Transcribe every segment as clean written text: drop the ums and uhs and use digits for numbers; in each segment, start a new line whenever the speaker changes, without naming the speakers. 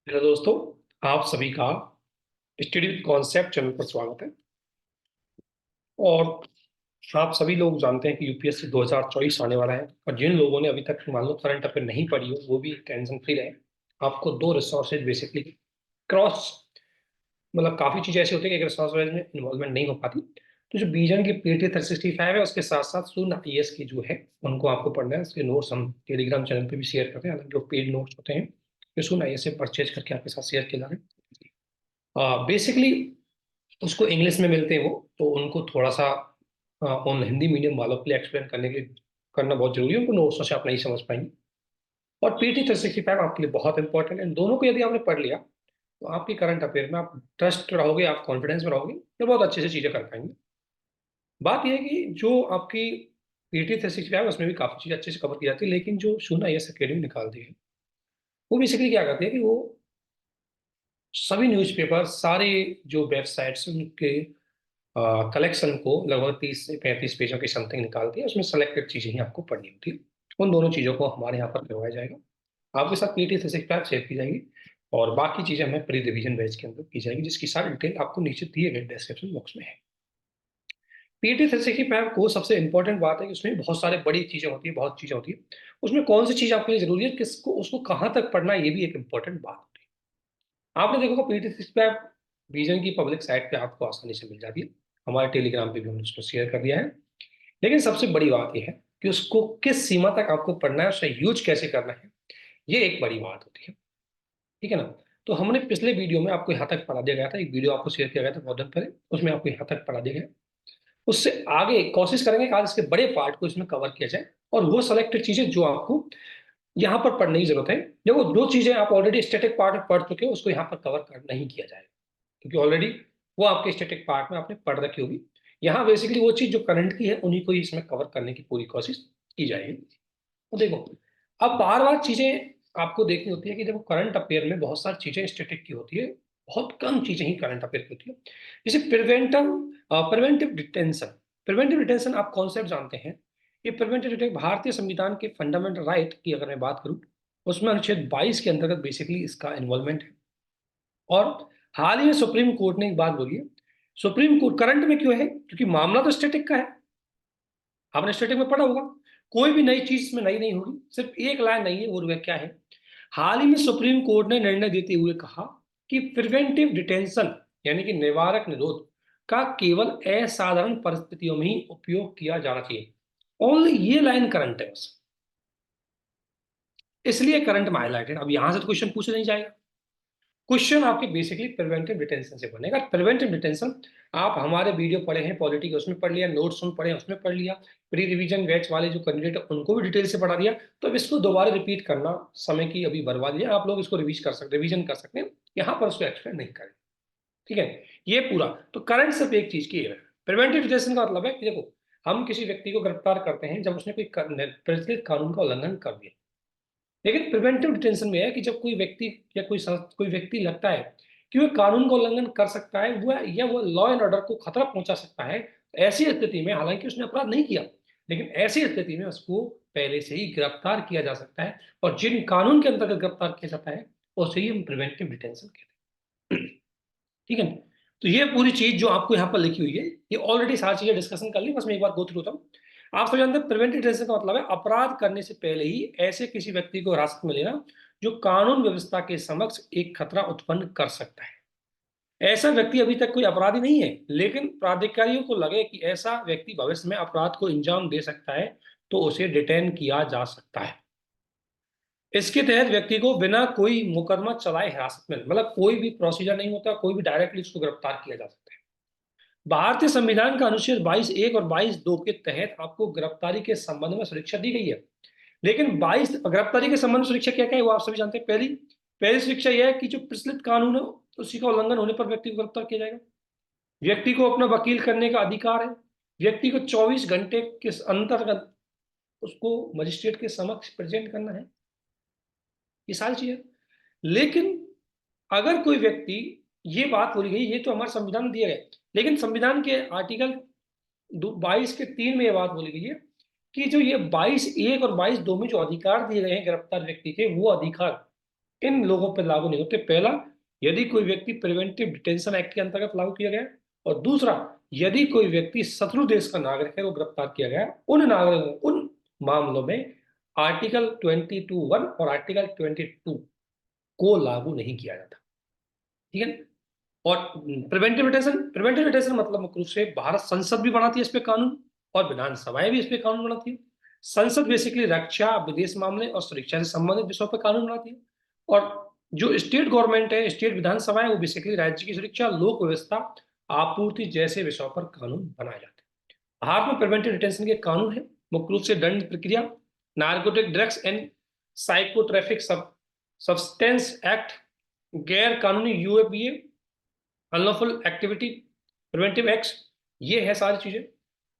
Hello दोस्तों, आप सभी का स्टडी विद कॉन्सेप्ट चैनल पर स्वागत है। और आप सभी लोग जानते हैं कि यूपीएससी 2024 आने वाला है। और जिन लोगों ने अभी तक मान लो करंट अफेयर नहीं पढ़ी हो वो भी टेंशन फ्री रहे। आपको दो रिसोर्सेज बेसिकली क्रॉस, मतलब काफी चीजें ऐसी होती है कि एक रिसोर्सेज में इन्वॉल्वमेंट नहीं हो पाती। तो जो बीजन की पीटी 365 है उसके साथ साथ सून आईएएस की जो है उनको आपको पढ़ना है। उसके नोट्स हम टेलीग्राम चैनल पे भी शेयर करते हैं, हालांकि जो पेड नोट्स होते हैं ये सून आईएएस से परचेज करके आपके साथ शेयर किया जा रहा है। बेसिकली उसको इंग्लिश में मिलते हैं वो, तो उनको थोड़ा सा उन हिंदी मीडियम वालों के लिए एक्सप्लेन करने के लिए करना बहुत जरूरी है। उनको नोट्स से आप नहीं समझ पाएंगे। और पीटी 365 आपके लिए बहुत इंपॉर्टेंट है। इन दोनों को यदि आपने पढ़ लिया तो आपकी करंट अफेयर में आप ट्रस्ट रहोगे, आप कॉन्फिडेंस में रहोगे, तो बहुत अच्छे से चीजें कर पाएंगे। बात यह है कि जो आपकी पीटी 365 है उसमें भी काफी चीजें अच्छे से कवर की जाती है, लेकिन जो शून्य आईएएस अकेडमी निकालती है वो बेसिकली क्या करती है कि वो सभी न्यूज़पेपर, सारे जो वेबसाइट्स उनके कलेक्शन को लगभग 30 से 35 पेजों की समथिंग निकालती है। उसमें सेलेक्टेड चीजें ही आपको पढ़नी होती है। उन दोनों चीजों को हमारे यहाँ पर करवाया जाएगा। आपके साथ पीटी 365 शेयर की जाएगी और बाकी चीजें हमें प्री रिवीजन बैच के अंदर की जाएगी, जिसकी सारी डिटेल आपको नीचे दिए गए डिस्क्रिप्शन बॉक्स में है। पीटी 365 को सबसे इंपॉर्टेंट बात है कि उसमें बहुत सारे बड़ी चीजें होती है, बहुत चीजें होती है। उसमें कौन सी चीज आपके लिए जरूरी है, किसको उसको कहाँ तक पढ़ना है, ये भी एक इंपॉर्टेंट बात होती है। आपने देखा पीटी 365 विजन की पब्लिक साइट पे आपको आसानी से मिल जाती है। हमारे टेलीग्राम पे भी हमने उसको शेयर कर दिया है। लेकिन सबसे बड़ी बात यह है कि उसको किस सीमा तक आपको पढ़ना है, उसका यूज कैसे करना है, ये एक बड़ी बात होती है। ठीक है ना। तो हमने पिछले वीडियो में आपको यहाँ तक पढ़ा दिया गया था, एक वीडियो आपको शेयर किया गया था बहुत दिन पहले, उसमें आपको यहाँ तक पढ़ा दिया गया। उससे आगे कोशिश करेंगे कि आज इसके बड़े पार्ट को इसमें कवर किया जाए और वो सेलेक्टेड चीजें जो आपको यहाँ पर पढ़ने की जरूरत है। देखो, जो चीजें आप ऑलरेडी स्टैटिक पार्ट में पढ़ चुके हो उसको यहाँ पर कवर कर नहीं किया जाएगा, क्योंकि ऑलरेडी वो आपके स्टैटिक पार्ट में आपने पढ़ रखी होगी। यहाँ बेसिकली वो चीज जो करंट की है उन्हीं को ही इसमें कवर करने की पूरी कोशिश की जाएगी। तो देखो, अब बार बार चीजें आपको देखनी होती है कि देखो करंट अफेयर में बहुत सारी चीजें स्टैटिक की होती है, बहुत कम चीजें ही करंट अफेयर की होती है। जैसे प्रिवेंटिव डिटेंशन। प्रिवेंटिव डिटेंशन आप कॉन्सेप्ट जानते हैं। ये प्रिवेंटिव डिटेंशन भारतीय संविधान के फंडामेंटल राइट की अगर मैं बात करूं, उसमें अनुच्छेद 22 के अंतर्गत बेसिकली इसका इन्वॉल्वमेंट है। और हाल ही में सुप्रीम कोर्ट ने एक बात बोली है। सुप्रीम कोर्ट करंट में क्यों है, क्योंकि मामला तो स्टैटिक का है। आपने स्टैटिक में पढ़ा होगा, कोई भी नई चीज इसमें नई नहीं होगी, सिर्फ एक लाइन नहीं है, वो वह क्या है। हाल ही में सुप्रीम कोर्ट ने निर्णय देते हुए कहा कि प्रिवेंटिव डिटेंशन यानी कि निवारक निरोध का केवल असाधारण परिस्थितियों में ही उपयोग किया जाना चाहिए। ओनली ये लाइन करंट है बस, इसलिए करंट में हाईलाइटेड। अब यहां से तो क्वेश्चन पूछा नहीं जाएगा। क्वेश्चन आपके बेसिकली प्रिवेंटिव डिटेंशन से बनेगा। प्रिवेंटिव डिटेंशन आप हमारे वीडियो पढ़े हैं पॉलिटी के, उसमें पढ़ लिया, नोट्स उन पढ़े हैं उसमें पढ़ लिया, प्री रिवीजन बैच वाले जो कैंडिडेट है उनको भी डिटेल से पढ़ा दिया। तो अब इसको दोबारा रिपीट करना समय की अभी बर्बादी है। आप लोग इसको रिवीजन कर सकते हैं, यहाँ पर उसको एक्सप्लेन नहीं करें। ठीक है, ये पूरा। तो करंट सिर्फ एक चीज की है। प्रिवेंटिव डिटेंशन का मतलब है कि देखो, हम किसी व्यक्ति को गिरफ्तार करते हैं जब उसने कोई प्रचलित कानून का उल्लंघन कर दिया। लेकिन प्रिवेंटिव डिटेंशन में है कि जब कोई व्यक्ति या कोई व्यक्ति लगता है कि वह कानून का उल्लंघन कर सकता है, वह या वह लॉ एंड ऑर्डर को खतरा पहुंचा सकता है, तो ऐसी स्थिति में हालांकि उसने अपराध नहीं किया, लेकिन ऐसी स्थिति में उसको पहले से ही गिरफ्तार किया जा सकता है। और जिन कानून के अंतर्गत गिरफ्तार किया जाता है उसे ही हम प्रिवेंटिव डिटेंशन कहते हैं। ठीक है ना? तो ये पूरी चीज जो आपको यहाँ पर लिखी हुई है, ये ऑलरेडी सारी चीजें डिस्कशन कर ली, बस मैं एक बार गो थ्रू होता हूँ। आप सब जानते हैं प्रिवेंटिव डिटेंशन का मतलब है अपराध करने से पहले ही ऐसे किसी व्यक्ति को हिरासत में लेना जो कानून व्यवस्था के समक्ष एक खतरा उत्पन्न कर सकता है। ऐसा व्यक्ति अभी तक कोई अपराधी नहीं है, लेकिन प्राधिकारियों को लगे कि ऐसा व्यक्ति भविष्य में अपराध को अंजाम दे सकता है, तो उसे डिटेन किया जा सकता है। इसके तहत व्यक्ति को बिना कोई मुकदमा चलाए हिरासत में, मतलब कोई भी प्रोसीजर नहीं होता, कोई भी डायरेक्टली उसको गिरफ्तार किया जा सकता है। भारतीय संविधान का अनुच्छेद 22(1) और 22(2) के तहत आपको गिरफ्तारी के संबंध में सुरक्षा दी गई है। लेकिन 22 गिरफ्तारी के संबंध में सुरक्षा क्या क्या है वो आप सभी जानते हैं। पहली पहली सुरक्षा यह है कि जो प्रचलित कानून है उसी का उल्लंघन होने पर व्यक्ति को गिरफ्तार किया जाएगा। व्यक्ति को अपना वकील करने का अधिकार है। व्यक्ति को 24 घंटे के अंतर्गत उसको मजिस्ट्रेट के समक्ष प्रेजेंट करना है। ये सारी चीजें। लेकिन अगर कोई व्यक्ति, ये बात बोली गई, ये तो हमारे संविधान में दिया गया, लेकिन संविधान के आर्टिकल 22 के 3 में यह बात बोली गई है कि जो ये 22(1) और 22(2) में जो अधिकार दिए गए हैं गिरफ्तार व्यक्ति के, वो अधिकार इन लोगों पर लागू नहीं होते। पहला, यदि कोई व्यक्ति प्रिवेंटिव डिटेंशन एक्ट के अंतर्गत लागू किया गया है, और दूसरा, यदि कोई व्यक्ति शत्रु देश का नागरिक है वो गिरफ्तार किया गया है, उन मामलों में आर्टिकल 22(1) और आर्टिकल 22 को लागू नहीं किया जाता। ठीक है। और प्रिवेंटिव डिटेंशन मतलब मुख्य रूप से भारत संसद भी बनाती है इस पे कानून, और विधानसभाएं भी इस पे कानून बनाती है। संसद बेसिकली रक्षा, विदेश मामले और सुरक्षा से संबंधित विषयों पर कानून बनाती है, और जो स्टेट गवर्नमेंट है, स्टेट विधानसभाएं, वो बेसिकली राज्य की सुरक्षा, लोक व्यवस्था, आपूर्ति जैसे विषयों पर कानून बनाए जाते हैं। भारत में प्रिवेंटिव डिटेंशन के कानून है मुख्य रूप से दंड प्रक्रिया, narcotic drugs and psychotropic substance act, गैर कानूनी UAPA, unlawful activity preventive acts, ये है सारी चीजें।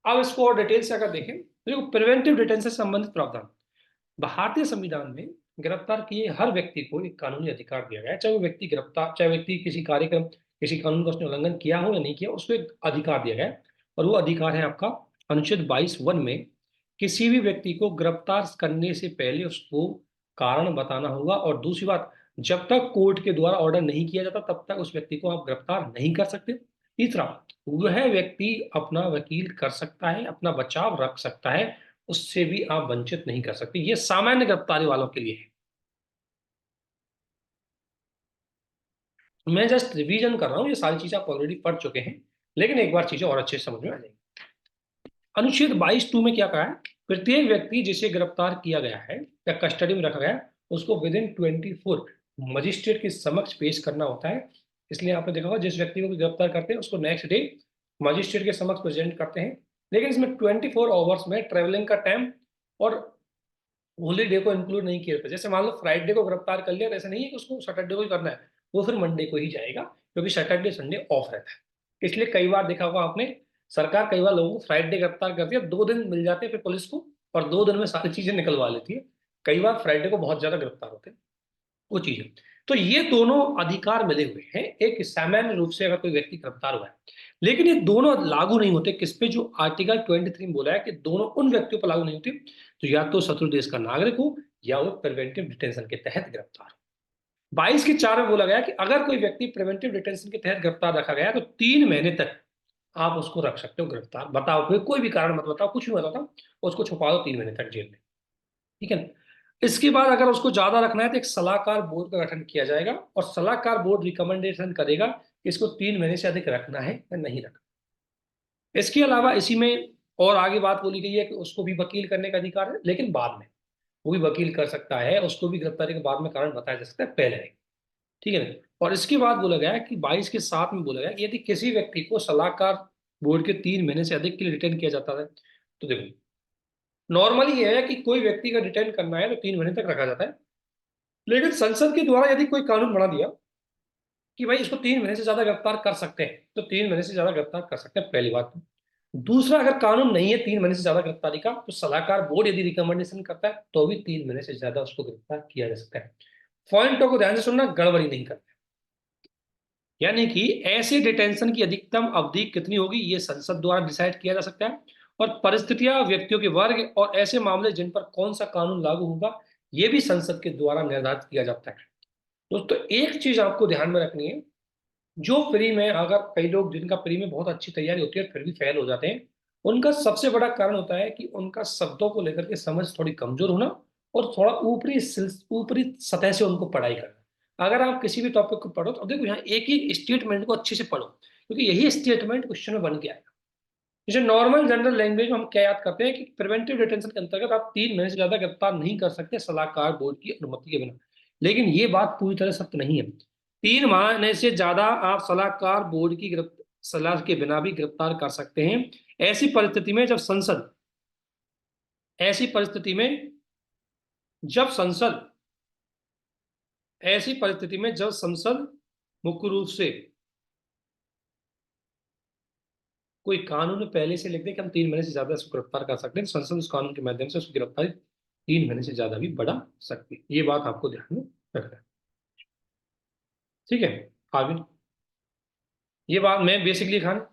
अब इसको और डिटेल से अगर देखें तो देखो, प्रिवेंटिव डिटेंशन से संबंधित प्रावधान भारतीय संविधान में गिरफ्तार किए हर व्यक्ति को एक कानूनी अधिकार दिया गया है। चाहे व्यक्ति किसी कार्यक्रम, किसी कानून का उसने उल्लंघन किया हो या नहीं किया, उसको एक अधिकार दिया गया है, और वो अधिकार है आपका अनुच्छेद 22(1) में, किसी भी व्यक्ति को गिरफ्तार करने से पहले उसको कारण बताना होगा, और दूसरी बात, जब तक कोर्ट के द्वारा ऑर्डर नहीं किया जाता तब तक उस व्यक्ति को आप गिरफ्तार नहीं कर सकते। तीसरा, वह व्यक्ति अपना वकील कर सकता है, अपना बचाव रख सकता है, उससे भी आप वंचित नहीं कर सकते। ये सामान्य गिरफ्तारी वालों के लिए है। मैं जस्ट रिवीजन कर रहा हूं, ये सारी चीजें आप ऑलरेडी पढ़ चुके हैं, लेकिन एक बार चीजें और अच्छे से समझ में आ जाएंगी। अनुच्छेद 22(2) में क्या कहा है? प्रत्येक व्यक्ति जिसे गिरफ्तार किया गया है या कस्टडी में रखा गया है, उसको विदिन 24 मजिस्ट्रेट के समक्ष पेश करना होता है। इसलिए आपने देखा होगा, जिस व्यक्ति को भी गिरफ्तार करते हैं उसको नेक्स्ट डे मजिस्ट्रेट के समक्ष प्रेजेंट करते हैं। लेकिन इसमें 24 आवर्स में ट्रेवलिंग का टाइम और हॉलीडे को इंक्लूड नहीं किया जाता। जैसे मान लो फ्राइडे को गिरफ्तार कर लिया, तो ऐसा नहीं है कि उसको सैटरडे को ही करना है, वो फिर मंडे को ही जाएगा, क्योंकि सैटरडे संडे ऑफ रहता है। इसलिए कई बार देखा होगा आपने, सरकार कई बार लोगों को फ्राइडे गिरफ्तार करती है, 2 दिन मिल जाते हैं फिर पुलिस को, और 2 दिन में सारी चीजें निकलवा लेती है। कई बार फ्राइडे को बहुत ज्यादा गिरफ्तार होते हैं, वो चीज है। तो ये दोनों अधिकार मिले हुए हैं एक सामान्य रूप से, अगर कोई व्यक्ति गिरफ्तार हुआ है। लेकिन ये दोनों लागू नहीं होते किस पे? जो आर्टिकल 23 में बोला है कि दोनों उन व्यक्तियों पर लागू नहीं होती, तो या तो शत्रु देश का नागरिक हो, या वो प्रिवेंटिव डिटेंशन के तहत गिरफ्तार हो। 22 के 4 में बोला गया कि अगर कोई व्यक्ति प्रिवेंटिव डिटेंशन के तहत गिरफ्तार रखा गया तो 3 महीने तक आप उसको रख सकते हो गिरफ्तार। बताओ, कोई भी कारण मत बताओ, कुछ भी मत बताओ, उसको छुपा दो 3 महीने तक जेल में। ठीक है ना? इसके बाद अगर उसको ज्यादा रखना है तो एक सलाहकार बोर्ड का गठन किया जाएगा, और सलाहकार बोर्ड रिकमेंडेशन करेगा कि इसको 3 महीने से अधिक रखना है या नहीं रखना। इसके अलावा इसी में और आगे बात बोली गई है कि उसको भी वकील करने का अधिकार है, लेकिन बाद में वो भी वकील कर सकता है, उसको भी गिरफ्तारी के बाद में कारण बताया जा सकता है, पहले नहीं। ठीक है ना? और इसके बाद बोला गया है कि 22 के 7 में बोला गया कि यदि किसी व्यक्ति को सलाहकार बोर्ड के 3 महीने से अधिक के लिए रिटेन किया जाता है, तो देखो, नॉर्मली ये है कि कोई व्यक्ति का रिटेन करना है तो 3 महीने तक रखा जाता है। लेकिन संसद के द्वारा यदि कोई कानून बना दिया कि भाई इसको 3 महीने से ज्यादा गिरफ्तार कर सकते हैं, तो 3 महीने से ज्यादा गिरफ्तार कर सकते हैं, पहली बात। दूसरा, अगर कानून नहीं है 3 महीने से ज्यादा गिरफ्तारी का, तो सलाहकार बोर्ड यदि रिकमेंडेशन करता है तो भी 3 महीने से ज्यादा उसको गिरफ्तार किया जा सकता है। पॉइंटों को ध्यान से सुनना, गड़बड़ी नहीं करना। यानी कि ऐसे डिटेंशन की अधिकतम अवधि कितनी होगी, ये संसद द्वारा डिसाइड किया जा सकता है, और परिस्थितियां, व्यक्तियों के वर्ग और ऐसे मामले जिन पर कौन सा कानून लागू होगा, ये भी संसद के द्वारा निर्धारित किया जाता है। दोस्तों, एक चीज आपको ध्यान में रखनी है, जो प्री में, अगर कई लोग जिनका प्री में बहुत अच्छी तैयारी होती है फिर भी फेल हो जाते हैं, उनका सबसे बड़ा कारण होता है कि उनका शब्दों को लेकर के समझ थोड़ी कमजोर होना, और थोड़ा ऊपरी सतह से उनको पढ़ाई करना। अगर आप किसी भी टॉपिक को पढ़ो तो देखो, यहाँ एक ही स्टेटमेंट को अच्छे से पढ़ो, क्योंकि यही स्टेटमेंट क्वेश्चन में बन के आएगा। जैसे नॉर्मल जनरल लैंग्वेज में हम क्या याद करते हैं कि प्रिवेंटिव डिटेंशन के अंतर्गत आप 3 महीने से ज्यादा गिरफ्तार नहीं कर सकते सलाहकार बोर्ड की अनुमति के बिना। लेकिन ये बात पूरी तरह सत्य नहीं है। 3 महीने से ज्यादा आप सलाहकार बोर्ड की सलाह के बिना भी गिरफ्तार कर सकते हैं। ऐसी परिस्थिति में जब संसद ऐसी परिस्थिति में जब संसद ऐसी परिस्थिति में जब संसद मुख्य रूप से कोई कानून पहले से लिख दे कि हम 3 महीने से ज्यादा उसको गिरफ्तार कर सकते हैं, तो संसद उस कानून के माध्यम से उसकी गिरफ्तारी 3 महीने से ज्यादा भी बढ़ा सकती है। ये बात आपको ध्यान में रखना है। ठीक है, आगे। ये बात मैं बेसिकली खान,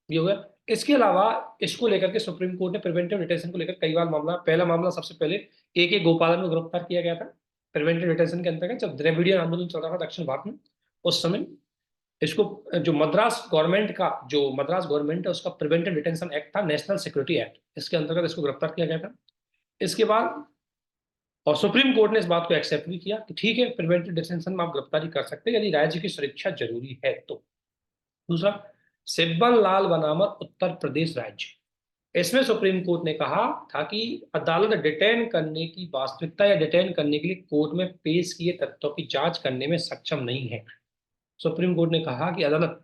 ये हो गया। इसके अलावा इसको लेकर के सुप्रीम कोर्ट ने प्रिवेंटिव डिटेंशन को लेकर कई बार मामला, पहला मामला सबसे पहले AK गोपालन को गिरफ्तार किया गया था प्रिवेंटिव डिटेंशन के अंतर्गत जब द्रविडियन आंदोलन चल रहा था दक्षिण भारत में, उस समय इसको जो मद्रास गवर्नमेंट है उसका प्रिवेंटिव डिटेंशन एक्ट था, नेशनल सिक्योरिटी एक्ट, इसके अंतर्गत इसको गिरफ्तार किया गया था। इसके बाद और सुप्रीम कोर्ट ने इस बात को एक्सेप्ट भी किया कि ठीक है, प्रिवेंटिव डिटेंशन में आप गिरफ्तारी कर सकते हैं यदि राज्य की सुरक्षा जरूरी है तो। दूसरा, सिब्बल लाल बनामर उत्तर प्रदेश राज्य, इसमें सुप्रीम कोर्ट ने कहा था कि अदालत डिटेन करने की वास्तविकता या डिटेन करने के लिए कोर्ट में पेश किए तथ्यों की जांच करने में सक्षम नहीं है। सुप्रीम कोर्ट ने कहा कि अदालत,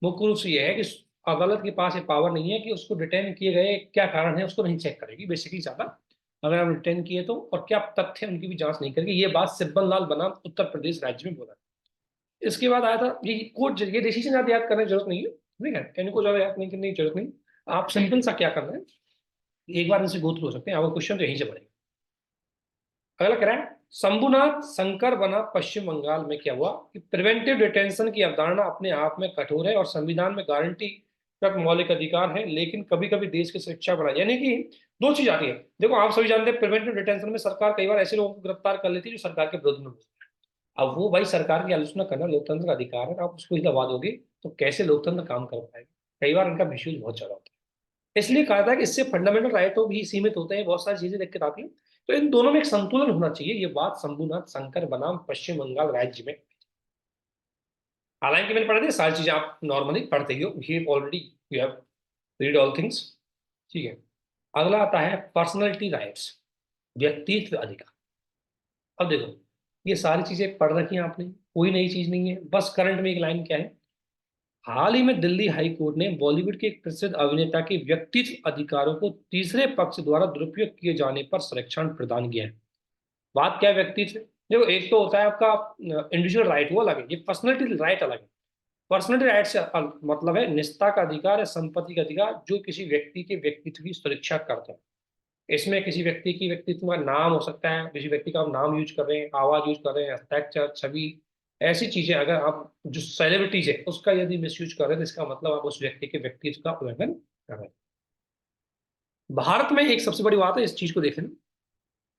मुख्य रूप से यह है कि अदालत के पास ये पावर नहीं है कि उसको डिटेन किए गए क्या कारण है उसको नहीं चेक करेगी बेसिकली ज्यादा, अगर हम रिटेन किए तो, और क्या तथ्य उनकी भी जांच नहीं करेगी। ये बात सिब्बल लाल बनाम उत्तर प्रदेश राज्य में बोला। इसके बाद आया था ये कोर्ट, ये डिसीजन ज्यादा याद करने की जरूरत नहीं है, ठीक है, इनको ज्यादा याद नहीं करने की जरूरत नहीं। आप सिंपल सा क्या करना है, एक बार इनसे गो थ्रू हो सकते हैं, आपको क्वेश्चन तो यहीं से बनेगा। अगला कह रहा है, शंभुनाथ शंकर बनाम पश्चिम बंगाल में क्या हुआ कि प्रिवेंटिव डिटेंशन की अवधारणा अपने आप में कठोर है और संविधान में गारंटी तक मौलिक अधिकार है, लेकिन कभी कभी देश की सुरक्षा बढ़ा, यानी कि दो चीज आती है। देखो आप सभी जानते हैं प्रिवेंटिव डिटेंशन में सरकार कई बार ऐसे लोगों को गिरफ्तार कर लेती है जो सरकार के विरुद्ध में बोलते हैं। अब वो भाई सरकार की आलोचना करना लोकतंत्र का अधिकार है, आप उसको ही दबा दोगे तो कैसे लोकतंत्र काम कर पाएगा। कई बार इनका मिसयूज बहुत ज्यादा होता है, इसलिए कहा था कि इससे फंडामेंटल राइटों भी सीमित होते हैं, बहुत सारी चीजें दिक्कत आती है। तो इन दोनों में एक संतुलन होना चाहिए, ये बात शंभुनाथ शंकर बनाम पश्चिम बंगाल राज्य में। हालांकि मैंने पढ़ा था सारी चीजें आप नॉर्मली पढ़ते ही हो, ये already you have read all things, ठीक है। अगला आता है पर्सनैलिटी राइट्स, व्यक्तित्व अधिकार। अब देखो ये सारी चीजें पढ़ रखी हैं आपने, कोई नई चीज नहीं है, बस करंट में एक लाइन क्या है, हाल ही में दिल्ली हाई कोर्ट ने बॉलीवुड के एक प्रसिद्ध अभिनेता के व्यक्तित्व अधिकारों को तीसरे पक्ष द्वारा दुरुपयोग किए जाने पर संरक्षण प्रदान किया है। बात क्या है व्यक्तित्व, देखो एक तो होता है आपका इंडिविजुअल राइट, वो अलग है, ये पर्सनैलिटी राइट अलग है। पर्सनैलिटी राइट से मतलब है निजता का अधिकार है, संपत्ति का अधिकार जो किसी व्यक्ति के व्यक्तित्व की सुरक्षा करता है। इसमें किसी व्यक्ति की व्यक्तित्व का नाम हो सकता है, किसी व्यक्ति का आप नाम यूज कर रहे हैं, आवाज यूज कर रहे हैं, हस्ताक्षर, छवि, ऐसी चीजें अगर आप जो सेलिब्रिटीज है उसका यदि मिस यूज कर रहे हैं तो इसका मतलब आप उस व्यक्ति के व्यक्तित्व का उल्लंघन कर रहे हैं। भारत में एक सबसे बड़ी बात है, इस चीज को देखें,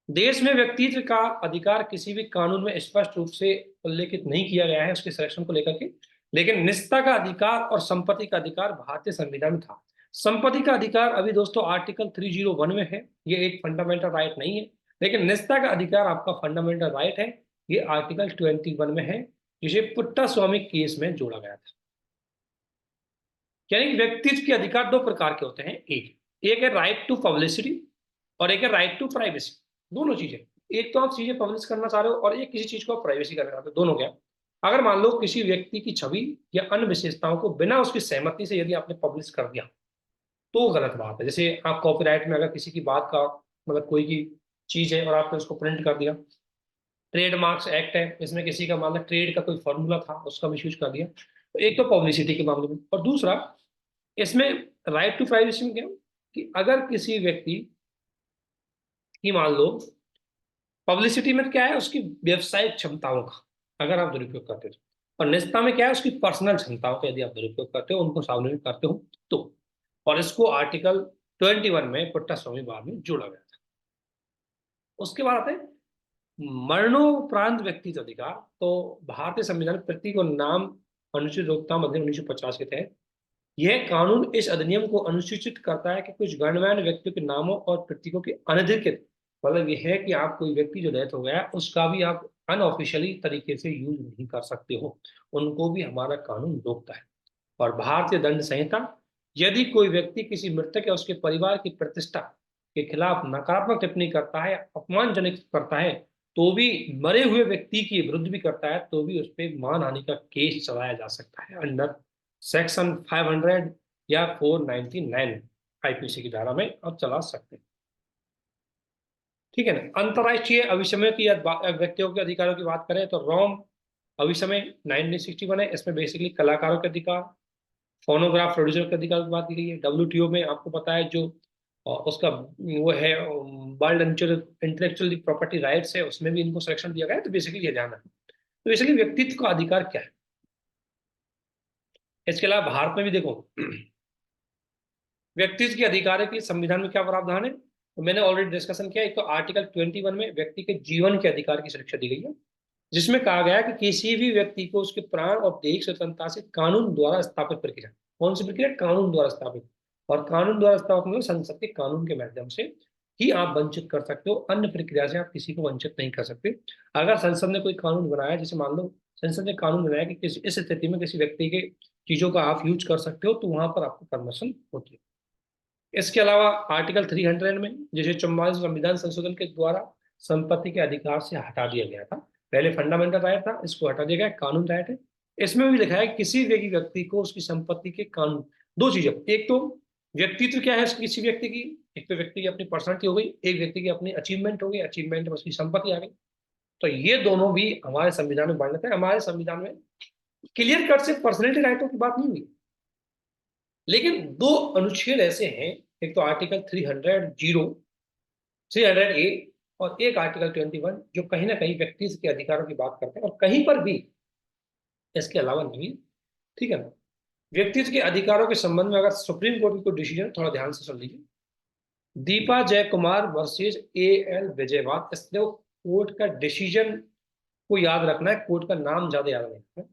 देश में व्यक्तित्व का अधिकार किसी भी कानून में स्पष्ट रूप से उल्लेखित नहीं किया गया है उसके संरक्षण को लेकर के, लेकिन निजता का अधिकार और संपत्ति का अधिकार भारतीय संविधान में था। संपत्ति का अधिकार अभी दोस्तों आर्टिकल 301 में है, ये एक फंडामेंटल राइट नहीं है, लेकिन निजता का अधिकार आपका फंडामेंटल राइट है, ये आर्टिकल 21 में है, जिसे पुट्टा स्वामी केस में जोड़ा गया था। यानी व्यक्तित्व के अधिकार दो प्रकार के होते हैं, एक एक है राइट टू पब्लिसिटी और एक है राइट टू प्राइवेसी। दोनों चीजें, एक तो आप चीजें पब्लिश करना चाह रहे हो और एक किसी चीज को प्राइवेसी करना चाहते हो, दोनों क्या। अगर मान लो किसी व्यक्ति की छवि या अन्य विशेषताओं को बिना उसकी सहमति से यदि आपने पब्लिश कर दिया तो गलत बात है। जैसे आप कॉपीराइट में अगर किसी की बात का मतलब कोई की चीज है और आपने उसको प्रिंट कर दिया, ट्रेडमार्क्स एक्ट है, इसमें किसी का मान लो ट्रेड का कोई फॉर्मूला था उसका मिसयूज कर दिया, तो एक तो पब्लिसिटी के मामले में, और दूसरा इसमें राइट टू प्राइवेसी में क्या कि अगर किसी व्यक्ति की मान लो पब्लिसिटी में क्या है उसकी व्यवसायिक क्षमताओं का अगर आप दुरुपयोग करते हो, और निजता में क्या है उसकी पर्सनल क्षमताओं का यदि आप दुरुपयोग करते हो, उनको सामने करते हो तो। और इसको आर्टिकल 21 में पुट्टा स्वामी बाद में जोड़ा गया था। उसके बाद आते हैं मरणोपरांत व्यक्ति अधिकार। तो भारतीय संविधान प्रत्येक को नाम अनुसूचित रोकथाम अधिनियम 1950 के तहत यह कानून इस अधिनियम को अनुसूचित करता है कि कुछ गणमान्य व्यक्तियों के नामों और प्रतीकों के अनधिकृत, मतलब यह है कि आप कोई व्यक्ति जो डेथ हो गया है उसका भी आप अनऑफिशियली तरीके से यूज नहीं कर सकते हो, उनको भी हमारा कानून रोकता है। और भारतीय दंड संहिता, यदि कोई व्यक्ति किसी मृतक या उसके परिवार की प्रतिष्ठा के खिलाफ नकारात्मक टिप्पणी करता है, अपमानजनक करता है, तो भी मरे हुए व्यक्ति के विरुद्ध भी करता है तो भी उस पर मानहानि का केस चलाया जा सकता है अंडर सेक्शन 500 या 499 आईपीसी की धारा में आप चला सकते हैं, ठीक है ना। अंतरराष्ट्रीय अभिसमय की व्यक्तियों के अधिकारों की बात करें तो रोम अभिसमय 1961 है, इसमें बेसिकली कलाकारों के अधिकार, फोनोग्राफ प्रोड्यूसर के अधिकार की बात की गई है। डब्ल्यूटीओ में आपको पता है जो उसका वो है वर्ल्ड इंटेलेक्चुअल प्रॉपर्टी राइट्स है, उसमें भी इनको संरक्षण दिया गया है, तो बेसिकली ये ध्यान है। तो बेसिकली व्यक्तित्व का अधिकार क्या है। इसके अलावा भारत में भी देखो व्यक्तित्व के अधिकार के संविधान में क्या प्रावधान है, तो मैंने ऑलरेडी डिस्कशन किया। एक तो आर्टिकल 21 में व्यक्ति के जीवन के अधिकार की सुरक्षा दी गई है, जिसमें कहा गया है कि किसी भी व्यक्ति को उसके प्राण और दैहिक स्वतंत्रता से कानून द्वारा स्थापित प्रक्रिया, कौन सी प्रक्रिया? कानून द्वारा स्थापित। और कानून द्वारा स्थापित मतलब संसद के कानून के माध्यम से ही आप वंचित कर सकते हो, अन्य प्रक्रिया से आप किसी को वंचित नहीं कर सकते। अगर संसद ने कोई कानून बनाया, जैसे मान लो संसद ने कानून बनाया कि इस स्थिति में किसी व्यक्ति के चीजों का आप यूज कर सकते हो, तो वहां पर आपको परमिशन होती है। इसके अलावा आर्टिकल 300 में, जैसे 44 संविधान संशोधन के द्वारा संपत्ति के अधिकार से हटा दिया गया था। पहले फंडामेंटल राइट था, इसको हटा दिया गया, कानून राइट है। इसमें भी लिखा है कि किसी भी व्यक्ति को उसकी संपत्ति के कानून, दो चीजें, एक तो व्यक्तित्व क्या है किसी व्यक्ति की, एक तो व्यक्ति की अपनी पर्सनैलिटी हो गई, एक व्यक्ति की अपनी अचीवमेंट हो गई, अचीवमेंट में उसकी संपत्ति आ गई। तो ये दोनों भी हमारे संविधान में वर्णित है। हमारे संविधान में क्लियर कट से पर्सनैलिटी राइटों की बात नहीं हुई, लेकिन दो अनुच्छेद ऐसे हैं, एक तो आर्टिकल 300 ए और एक आर्टिकल 21, जो कहीं ना कहीं व्यक्ति के अधिकारों की बात करते हैं और कहीं पर भी इसके अलावा नहीं। ठीक है ना? व्यक्ति के अधिकारों के संबंध में अगर सुप्रीम कोर्ट की कोई डिसीजन, थोड़ा ध्यान से सुन लीजिए। Deepa Jayakumar versus A L Vijayvad, इसलिए कोर्ट का डिसीजन को याद रखना है, कोर्ट का नाम ज्यादा याद नहीं रखना है।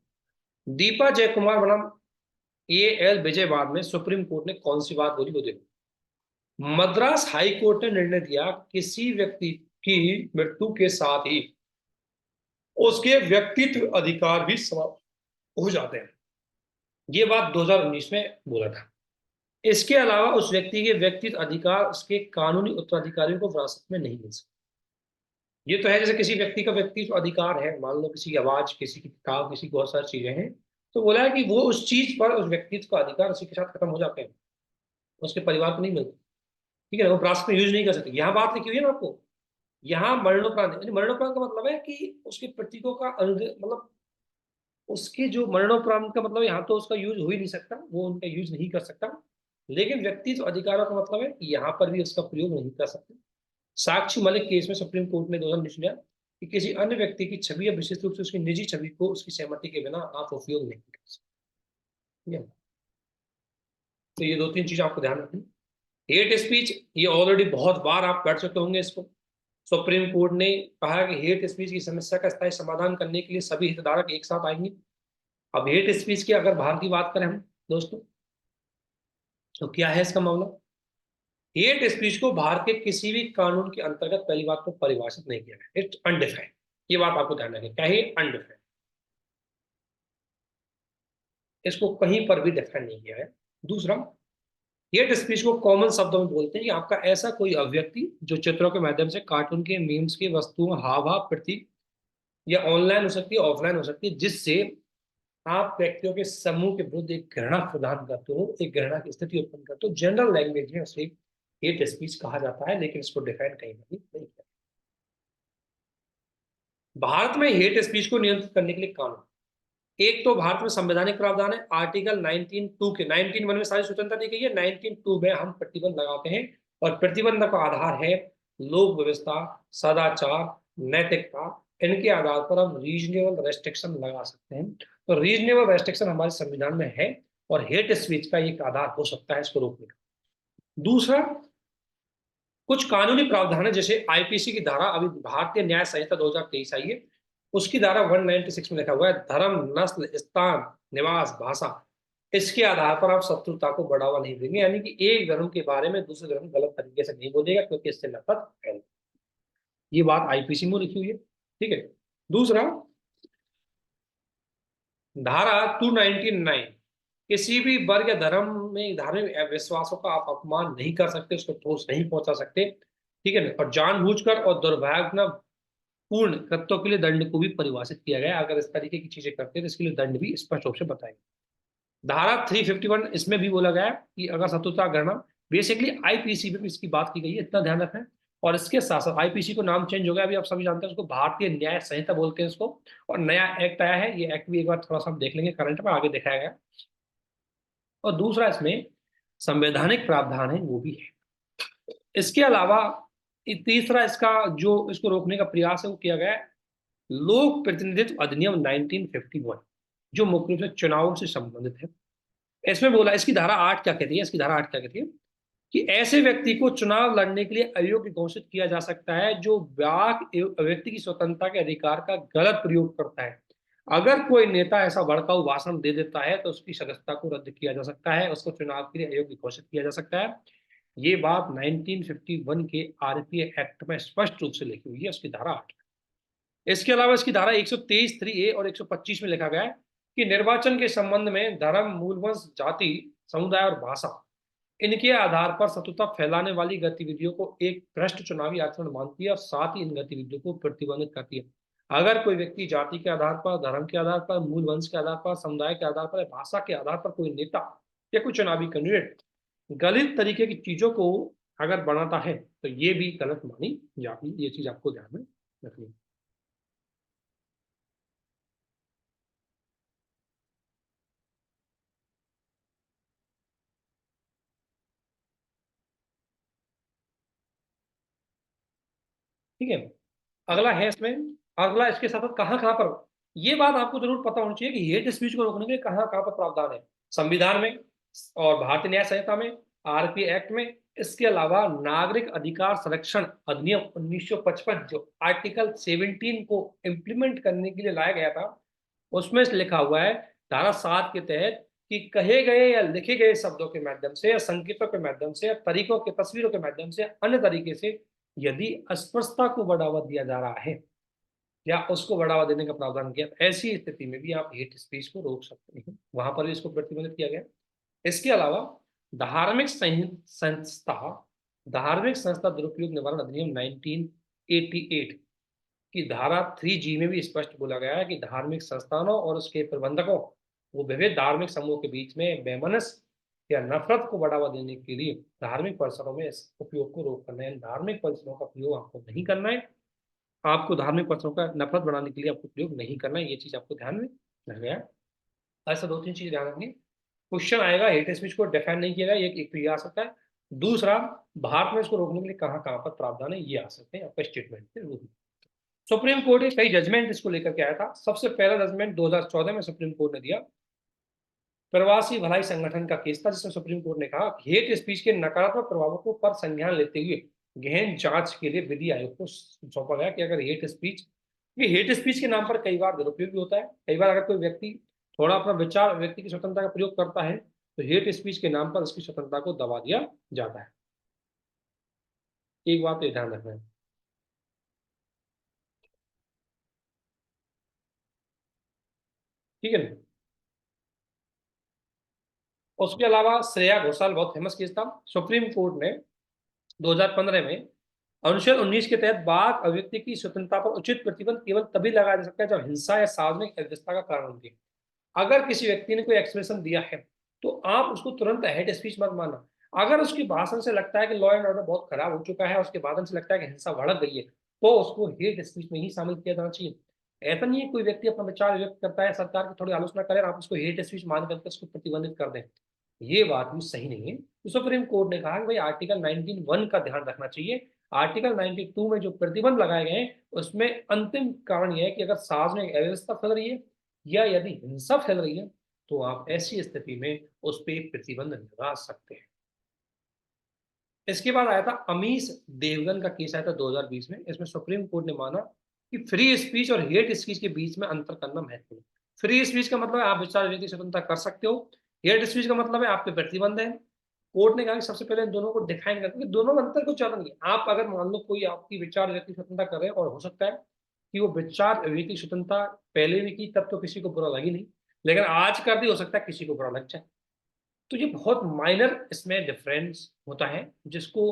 दीपा जयकुमार बनाम ए एल विजयवाद में सुप्रीम कोर्ट ने कौन सी बात बोली वो देखो। मद्रास हाई कोर्ट ने निर्णय दिया, किसी व्यक्ति की मृत्यु के साथ ही उसके व्यक्तित्व अधिकार भी समाप्त हो जाते हैं। ये बात 2019 में बोला था। इसके अलावा उस व्यक्ति के व्यक्तित्व अधिकार उसके कानूनी उत्तराधिकारियों को विरासत में नहीं मिल सकते। ये तो है, जैसे किसी व्यक्ति का व्यक्तित्व अधिकार है, मान लो किसी की आवाज, किसी की किताब, किसी की बहुत सारी चीजें हैं, तो बोला है कि वो उस चीज पर, उस व्यक्तित्व का अधिकार उसी के साथ खत्म हो जाते हैं, उसके परिवार को नहीं मिलता। ठीक है ना? वो विरासत में यूज नहीं कर सकते। यहाँ बात लिखी हुई है ना आपको, यहाँ मरणोपरांत, मरणोपरांत का मतलब है कि उसके प्रतीकों का मतलब उसके जो मरणोपरांत का मतलब, यहाँ तो उसका यूज हो ही नहीं सकता, वो उनका यूज नहीं कर सकता। लेकिन व्यक्तित्व अधिकारों का मतलब है कि यहाँ पर भी उसका प्रयोग नहीं कर सकते। साक्षी मलिक केस में सुप्रीम कोर्ट ने 2019 लिया कि किसी अन्य व्यक्ति की छवि या विशेष रूप से उसकी निजी छवि को उसकी सहमति के बिना आप उपयोग नहीं कर सकते। ठीक है? तो ये दो तीन चीज आपको ध्यान रखनी। हेट स्पीच, ये ऑलरेडी बहुत बार आप कर चुके होंगे इसको। सुप्रीम कोर्ट ने कहा कि हेट स्पीच की समस्या का स्थायी समाधान करने के लिए सभी हितधारक एक साथ आएंगे। अब हेट स्पीच की अगर बाहर की बात करें हम दोस्तों, तो क्या है इसका मामला? हेट स्पीच को भारत के किसी भी कानून के अंतर्गत पहली बात को परिभाषित नहीं किया गया, इट्स अनडिफाइंड। ये बात आपको ध्यान रखनी, क्या है? अनडिफाइंड, इसको कहीं पर भी डिफाइन नहीं किया है। दूसरा, हेट स्पीच को कॉमन शब्दों में बोलते हैं कि आपका ऐसा कोई अभिव्यक्ति जो चित्रों के माध्यम से, कार्टून के, मीम्स की वस्तुओं, हाव भाव, प्रतीक, या ऑनलाइन हो सकती है, ऑफलाइन हो सकती है, जिससे आप व्यक्तियों के समूह के विरुद्ध एक घृणा प्रदान करते हो, एक घृणा की स्थिति उत्पन्न करते हो। जनरल लैंग्वेज में उसे हेट स्पीच कहा जाता है, लेकिन इसको डिफाइन कहीं नहीं किया। भारत में हेट स्पीच को नियंत्रित करने के लिए कानून, एक तो भारत में संवैधानिक प्रावधान है, आर्टिकल 19(2) के 19(1) में सारी स्वतंत्रता दी गई है, 19(2) में हम प्रतिबंध लगाते हैं, और प्रतिबंध का आधार है लोक व्यवस्था, सदाचार, नैतिकता। इनके आधार पर हम रीजनेबल रेस्ट्रिक्शन लगा सकते हैं। तो रीजनेबल रेस्ट्रिक्शन हमारे संविधान में है, और हेट स्पीच का एक आधार हो सकता है इसको रोकने का। दूसरा, कुछ कानूनी प्रावधान है, जैसे आईपीसी की धारा, अभी भारतीय न्याय संहिता 2023 आई है, उसकी धारा 196 में लिखा हुआ है, धर्म, नस्ल, स्थान, निवास, भाषा, इसके आधार पर आप शत्रुता को बढ़ावा नहीं देंगे। यानी कि एक धर्म के बारे में दूसरे धर्म गलत तरीके से नहीं बोलेगा, क्योंकि इससे नफरत फैल, ये बात आईपीसी में लिखी हुई है। ठीक है? दूसरा, धारा 299, किसी भी वर्ग या धर्म में धार्मिक विश्वासों का आप अपमान नहीं कर सकते, उसको ठोस नहीं पहुंचा सकते। ठीक है ना? और जानबूझकर और दुर्भावना पूर्ण कृत्यों के लिए दंड को भी परिभाषित किया गया है। अगर इस तरीके की चीजें करते हैं तो इसके लिए दंड भी स्पष्ट रूप से बताएंगे। धारा 351, इसमें भी बोला गया है कि अगर शत्रुता गणना, बेसिकली आईपीसी में भी इसकी बात की गई है, इतना ध्यान रखें। और इसके साथ साथ आईपीसी को नाम चेंज हो गया, अभी आप सभी जानते हैं, उसको भारतीय न्याय संहिता बोलते हैं इसको। और नया एक्ट आया है, ये एक्ट भी एक बार थोड़ा सा हम देख लेंगे, करंट में आगे दिखाया गया। और दूसरा, इसमें संवैधानिक प्रावधान है वो भी है। इसके अलावा तीसरा, इसका जो इसको रोकने का प्रयास है वो किया गया है, लोक प्रतिनिधित्व अधिनियम 1951, जो मुख्य रूप से चुनाव से संबंधित है। इसमें बोला, इसकी धारा 8 क्या कहती है, इसकी धारा 8 क्या कहती है? कि ऐसे व्यक्ति को चुनाव लड़ने के लिए अयोग्य घोषित किया जा सकता है जो वाक व्यक्ति की स्वतंत्रता के अधिकार का गलत प्रयोग करता है। अगर कोई नेता ऐसा भड़काऊ भाषण दे देता है तो उसकी सदस्यता को रद्द किया जा सकता है, उसको चुनाव के लिए अयोग्य घोषित किया जा सकता है। ये बात 1951 के आरपीए एक्ट में स्पष्ट रूप से लिखी हुई है, उसकी धारा 8। इसके अलावा इसकी धारा 123(3)(a) और 125 में लिखा गया है कि निर्वाचन के संबंध में धर्म, मूलवंश, जाति, समुदाय और भाषा, इनके आधार पर शत्रुता फैलाने वाली गतिविधियों को एक भ्रष्ट चुनावी आचरण मानती है और साथ ही इन गतिविधियों को प्रतिबंधित करती है। अगर कोई व्यक्ति जाति के आधार पर, धर्म के आधार पर, मूल वंश के आधार पर, समुदाय के आधार पर, भाषा के आधार पर कोई नेता या कोई चुनावी कैंडिडेट गलत तरीके की चीजों को अगर बनाता है तो ये भी गलत मानी जाती है। ये चीज आपको ध्यान में रखनी है। ठीक है, अगला है इसमें, अगला इसके साथ साथ कहाँ कहाँ पर, ये बात आपको जरूर पता होनी चाहिए कि हेट स्पीच को रोकने के लिए कहाँ कहाँ पर प्रावधान है। संविधान में और भारतीय न्याय संहिता में, आरपीए एक्ट में। इसके अलावा नागरिक अधिकार संरक्षण अधिनियम 1955 जो आर्टिकल 17 को इम्प्लीमेंट करने के लिए लाया गया था, उसमें लिखा हुआ है धारा 7 के तहत कि कहे गए या लिखे गए शब्दों के माध्यम से या संकेतों के माध्यम से या तरीकों के, तस्वीरों के माध्यम से, अन्य तरीके से यदि अस्पृश्यता को बढ़ावा दिया जा रहा है या उसको बढ़ावा देने का प्रावधान किया, ऐसी स्थिति में भी आप हेट स्पीच को रोक सकते हैं, वहां पर भी इसको प्रतिबंधित किया गया। इसके अलावा धार्मिक संस्था, धार्मिक संस्था दुरुपयोग निवारण अधिनियम 1988 की धारा 3G में भी स्पष्ट बोला गया है कि धार्मिक संस्थानों और उसके प्रबंधकों वो विविध धार्मिक समूह के बीच में बेमनस या नफरत को बढ़ावा देने के लिए धार्मिक परिसरों में इस उपयोग को रोक करना है। धार्मिक परिसरों का प्रयोग आपको नहीं करना है, आपको धार्मिक परिसरों का नफरत बढ़ाने के लिए आपको प्रयोग नहीं करना है। ये चीज आपको ध्यान में रख गया। ऐसा दो तीन चीज ध्यान रखनी। क्वेश्चन आएगा हेट स्पीच को डिफाइन नहीं किया गया, एक तो ये आ सकता है। दूसरा, भारत में इसको रोकने के लिए कहाँ कहाँ पर प्रावधान है, ये आ सकते हैं आपका स्टेटमेंट के रूप में। सुप्रीम कोर्ट ने कई जजमेंट इसको लेकर के आया था। सबसे पहला जजमेंट 2014 में सुप्रीम कोर्ट ने दिया, प्रवासी भलाई संगठन का केस था, जिसमें सुप्रीम कोर्ट ने कहा कि हेट स्पीच के नकारात्मक प्रभावों को पर संज्ञान लेते हुए गहन जांच के लिए विधि आयोग को सौंपा गया कि अगर हेट स्पीच, ये हेट स्पीच के नाम पर कई बार दुरुपयोग भी होता है। कई बार अगर कोई व्यक्ति थोड़ा अपना विचार, व्यक्ति की स्वतंत्रता का प्रयोग करता है तो हेट स्पीच के नाम पर उसकी स्वतंत्रता को दबा दिया जाता है। एक बात तो ध्यान रखना है। ठीक है ना। उसके अलावा श्रेया घोषाल बहुत फेमस केस था। सुप्रीम कोर्ट ने 2015 में अनुच्छेद 19 के तहत वाक अभिव्यक्ति की स्वतंत्रता पर उचित प्रतिबंध केवल तभी लगाया जा सकता है जब हिंसा या सार्वजनिक अव्यवस्था का कारण होती है। अगर किसी व्यक्ति ने कोई एक्सप्रेशन दिया है तो आप उसको तुरंत हेट स्पीच मत मानना। अगर उसके भाषण से लगता है कि लॉ एंड ऑर्डर बहुत खराब हो चुका है, उसके भाषण से लगता है कि हिंसा भड़क गई है, तो उसको हेट स्पीच में ही शामिल किया जाना चाहिए। ऐसा नहीं है कोई व्यक्ति अपना विचार व्यक्त करता है, सरकार की थोड़ी आलोचना करे, आप उसको हेट स्पीच मान करके उसको प्रतिबंधित कर दें, ये बात भी सही नहीं है। तो सुप्रीम कोर्ट ने कहा कि भाई आर्टिकल 19(1) का ध्यान रखना चाहिए। आर्टिकल 92 में जो प्रतिबंध लगाए गए हैं उसमें अंतिम कारण यह है कि अगर सार्वजनिक अव्यवस्था फैल रही है या यदि हिंसा फैल रही है तो आप ऐसी स्थिति में उस पर प्रतिबंध लगा सकते हैं। इसके बाद आया था अमीश देवगन का केस, आया था 2020 में। इसमें सुप्रीम कोर्ट ने माना कि फ्री स्पीच और हेट स्पीच के बीच में अंतर करना महत्वपूर्ण है। फ्री स्पीच का मतलब है आप विचार व्यक्त की स्वतंत्रता कर सकते हो, हेट स्पीच का मतलब है आप पे प्रतिबंध है। कोर्ट ने कहा कि सबसे पहले इन दोनों को डिफाइन करते हैं, दोनों में अंतर कुछ ज्यादा नहीं है। आप अगर मान लो कोई आपकी विचार व्यक्त की स्वतंत्रता कर रहे हैं और हो सकता है कि वो विचार व्यक्त की स्वतंत्रता पहले भी की तब तो किसी को बुरा लगी नहीं, लेकिन आज कर दी, हो सकता है किसी को बुरा लग जाए। तो ये बहुत माइनर इसमें डिफरेंस होता है जिसको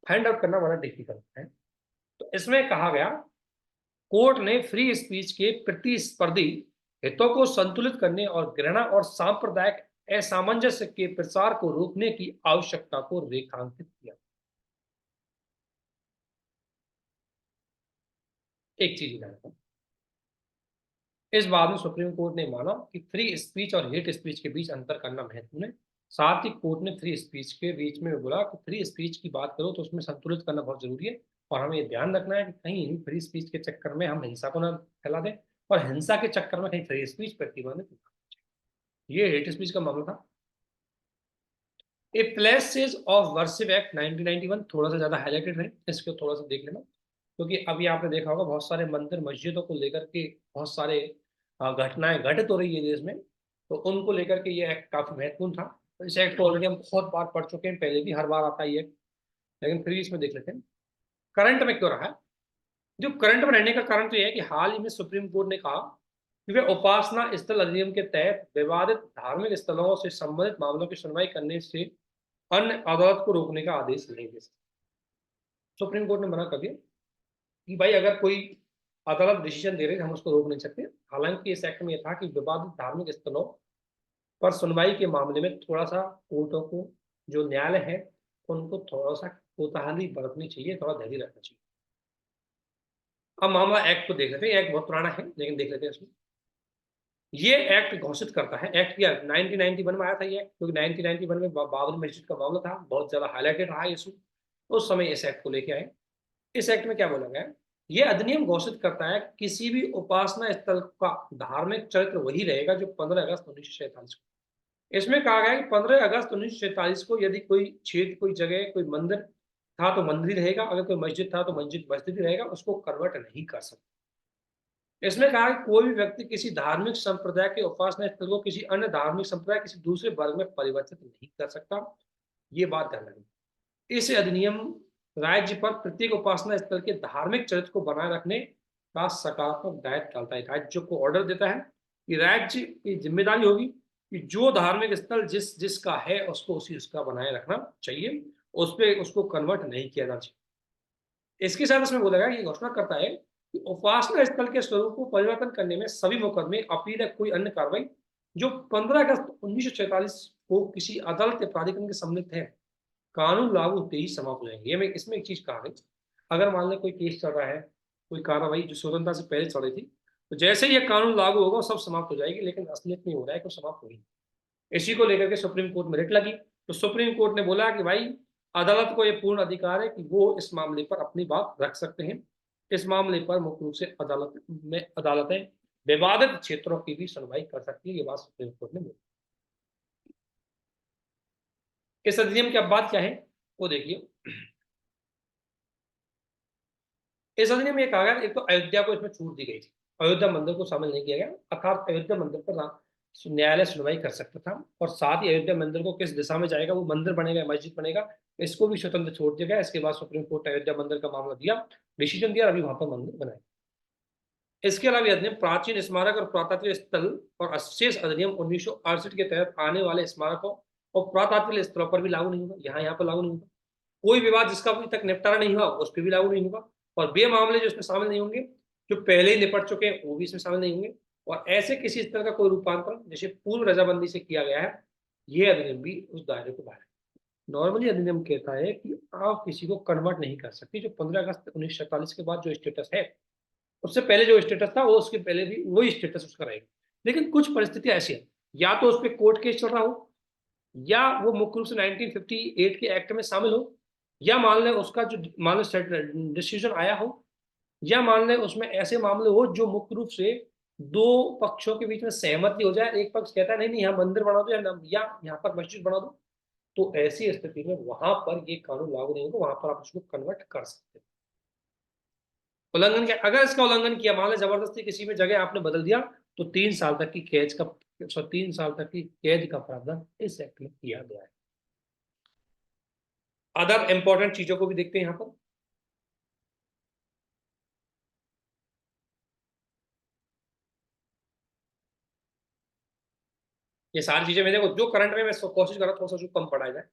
फाइंड आउट करना बड़ा डिफिकल्ट है। तो इसमें कहा गया, कोर्ट ने फ्री स्पीच के प्रतिस्पर्धी हितों को संतुलित करने और घृणा और सांप्रदायिक असामंजस्य के प्रसार को रोकने की आवश्यकता को रेखांकित किया। एक चीज ध्यान रखना, इस बात में सुप्रीम कोर्ट ने माना कि फ्री स्पीच और हेट स्पीच के बीच अंतर करना महत्वपूर्ण है। साथ ही कोर्ट ने फ्री स्पीच के बीच में बोला कि फ्री स्पीच की बात करो तो उसमें संतुलित करना बहुत जरूरी है और हमें ये ध्यान रखना है कि कहीं फ्री स्पीच के चक्कर में हम हिंसा को ना फैला दें और हिंसा के चक्कर में कहीं फ्री स्पीच प्रतिबंधित ना हो। ये हेट स्पीच का मामला था। ए प्लेसेस ऑफ वर्शिप एक्ट 1991 थोड़ा सा ज्यादा हाईलाइटेड है, इसको थोड़ा सा देख लेना, क्योंकि अभी आपने देखा होगा बहुत सारे मंदिर मस्जिदों को लेकर के बहुत सारे घटनाएं घटित हो रही है देश में, तो उनको लेकर के ये एक्ट काफी महत्वपूर्ण था। तो इस एक्ट को ऑलरेडी हम बहुत बार पढ़ चुके हैं, पहले भी हर बार आता है ये, लेकिन फिर भी इसमें देख लेते हैं करंट में क्यों रहा है। जो करंट में रहने का कारण तो यह है कि हाल ही में सुप्रीम कोर्ट ने कहा कि वे उपासना स्थल अधिनियम के तहत विवादित धार्मिक स्थलों से संबंधित मामलों की सुनवाई करने से अन्य अदालत को रोकने का आदेश नहीं दे सकते। सुप्रीम कोर्ट ने मना कर दिया कि भाई अगर कोई अदालत डिसीजन दे रही है हम उसको रोक नहीं सकते। हालांकि इस एक्ट में यह था कि विवादित धार्मिक स्थलों पर सुनवाई के मामले में थोड़ा सा कोर्टों को, जो न्यायालय है, उनको थोड़ा सा कोताहली बरतनी चाहिए, थोड़ा धैर्य रखना चाहिए। अब मामला एक्ट को देख लेते हैं, एक्ट बहुत पुराना है लेकिन देख लेते हैं इसमें। ये एक्ट घोषित करता है, एक्ट किया 1991 में आया था ये, क्योंकि 1991 में बाबरी मस्जिद का मामला था, बहुत ज्यादा हाईलाइटेड रहा इशू, उस समय इस एक्ट को लेके आए। इस एक्ट में क्या बोला गया है, ये अधिनियम घोषित करता है किसी भी उपासना स्थल का धार्मिक चरित्र वही रहेगा जो 15 अगस्त 1947 को, इसमें कहा गया है कि 15 अगस्त 1947 को यदि कोई क्षेत्र, कोई जगह, कोई मंदिर था तो मंदिर ही रहेगा, अगर कोई मस्जिद था तो मस्जिद मस्जिद ही रहेगा, उसको कन्वर्ट नहीं कर सकता। इसमें कहा कि कोई भी व्यक्ति किसी धार्मिक संप्रदाय के उपासना स्थल को किसी अन्य धार्मिक संप्रदाय, किसी दूसरे वर्ग में परिवर्तित नहीं कर सकता। ये बात ध्यान रखनी। इस अधिनियम राज्य पर प्रत्येक उपासना स्थल के धार्मिक चरित्र को बनाए रखने का सकारात्मक दायित्व डालता है, राज्य को ऑर्डर देता है कि राज्य की जिम्मेदारी होगी कि जो धार्मिक स्थल जिस जिसका है उसको उसी उसका बनाए रखना चाहिए, उस पर उसको कन्वर्ट नहीं किया जाना चाहिए। इसके साथ इसमें बोला गया, ये घोषणा करता है कि उपासना स्थल के स्वरूप को परिवर्तन करने में सभी मुकदमे, अपील या कोई अन्य कार्रवाई जो 15 अगस्त 1947 को किसी अदालत या प्राधिकरण के सम्मिलित है, कानून लागू होते ही समाप्त हो जाएंगे। ये इसमें एक चीज कहा गई, अगर मान लें कोई केस चल रहा है, कोई कार्रवाई जो स्वतंत्रता से पहले चल रही थी, तो जैसे ही ये कानून लागू होगा सब समाप्त हो जाएगी, लेकिन असलियत में हो रहा है कि समाप्त होगी। इसी को लेकर के सुप्रीम कोर्ट में रिट लगी, तो सुप्रीम कोर्ट ने बोला कि भाई अदालत को यह पूर्ण अधिकार है कि वो इस मामले पर अपनी बात रख सकते हैं। इस मामले पर मुख्य रूप से अदालतें विवादित क्षेत्रों की भी सुनवाई कर सकती है, ये बात सुप्रीम कोर्ट ने बोली। इस अधिनियम की अब बात क्या है वो देखिए। इस अधिनियम में कहा गया, एक तो अयोध्या को इसमें छूट दी गई थी, अयोध्या मंदिर को शामिल नहीं किया गया, अर्थात अयोध्या मंदिर पर न्यायालय सुनवाई कर सकता था, और साथ ही अयोध्या मंदिर को किस दिशा में जाएगा, वो मंदिर बनेगा मस्जिद बनेगा, इसको भी स्वतंत्र छोड़ दिया गया। इसके बाद सुप्रीम कोर्ट ने अयोध्या मंदिर का मामला दिया, डिसीजन दिया, अभी वहां पर मंदिर बनाया। इसके अलावा अधिनियम प्राचीन स्मारक और पुरातत्व स्थल और अवशेष अधिनियम 1968 के तहत आने वाले स्मारकों और पुरातत्व स्थलों पर भी लागू नहीं होगा, यहाँ पर लागू नहीं होगा। कोई विवाद जिसका अभी तक निपटारा नहीं हुआ उस पर भी लागू नहीं होगा, और वे मामले जो इसमें शामिल नहीं होंगे, जो पहले ही निपट चुके हैं वो भी इसमें शामिल नहीं होंगे। और ऐसे किसी तरह का कोई रूपांतरण जैसे पूर्व रजाबंदी से किया गया है, यह अधिनियम भी उस दायरे को बाहर है। नॉर्मली अधिनियम कहता है कि आप किसी को कन्वर्ट नहीं कर सकते, जो 15 अगस्त 1947 के बाद जो स्टेटस है, उससे पहले जो स्टेटस था वो उसके पहले भी वही स्टेटस उसका रहेगा। लेकिन कुछ परिस्थितियां ऐसी है, या तो उस पर कोर्ट केस चल रहा हो, या वो मुख्य रूप से 1958 के एक्ट में शामिल हो, या मान लें उसका जो मान लें डिसीजन आया हो, या मान लें उसमें ऐसे मामले हो जो मुख्य रूप से दो पक्षों के बीच में सहमति हो जाए, एक पक्ष कहता है नहीं नहीं यहाँ मंदिर बना दो या यहाँ पर मस्जिद बना दो, तो ऐसी स्थिति में वहां पर ये कानून लागू नहीं होगा, वहां पर आप उसको कन्वर्ट कर सकते हैं। उल्लंघन किया, अगर इसका उल्लंघन किया, मान लें जबरदस्ती किसी में जगह आपने बदल दिया, तो 3 साल तक की कैद का 3 साल तक की कैद का प्रावधान इस एक्ट में किया गया है। अदर इंपॉर्टेंट चीजों को भी देखते हैं यहाँ पर। ये सारी चीजें मैं देखो जो करंट में मैं कोशिश कर रहा हूँ थोड़ा सा कम पढ़ाया जाए,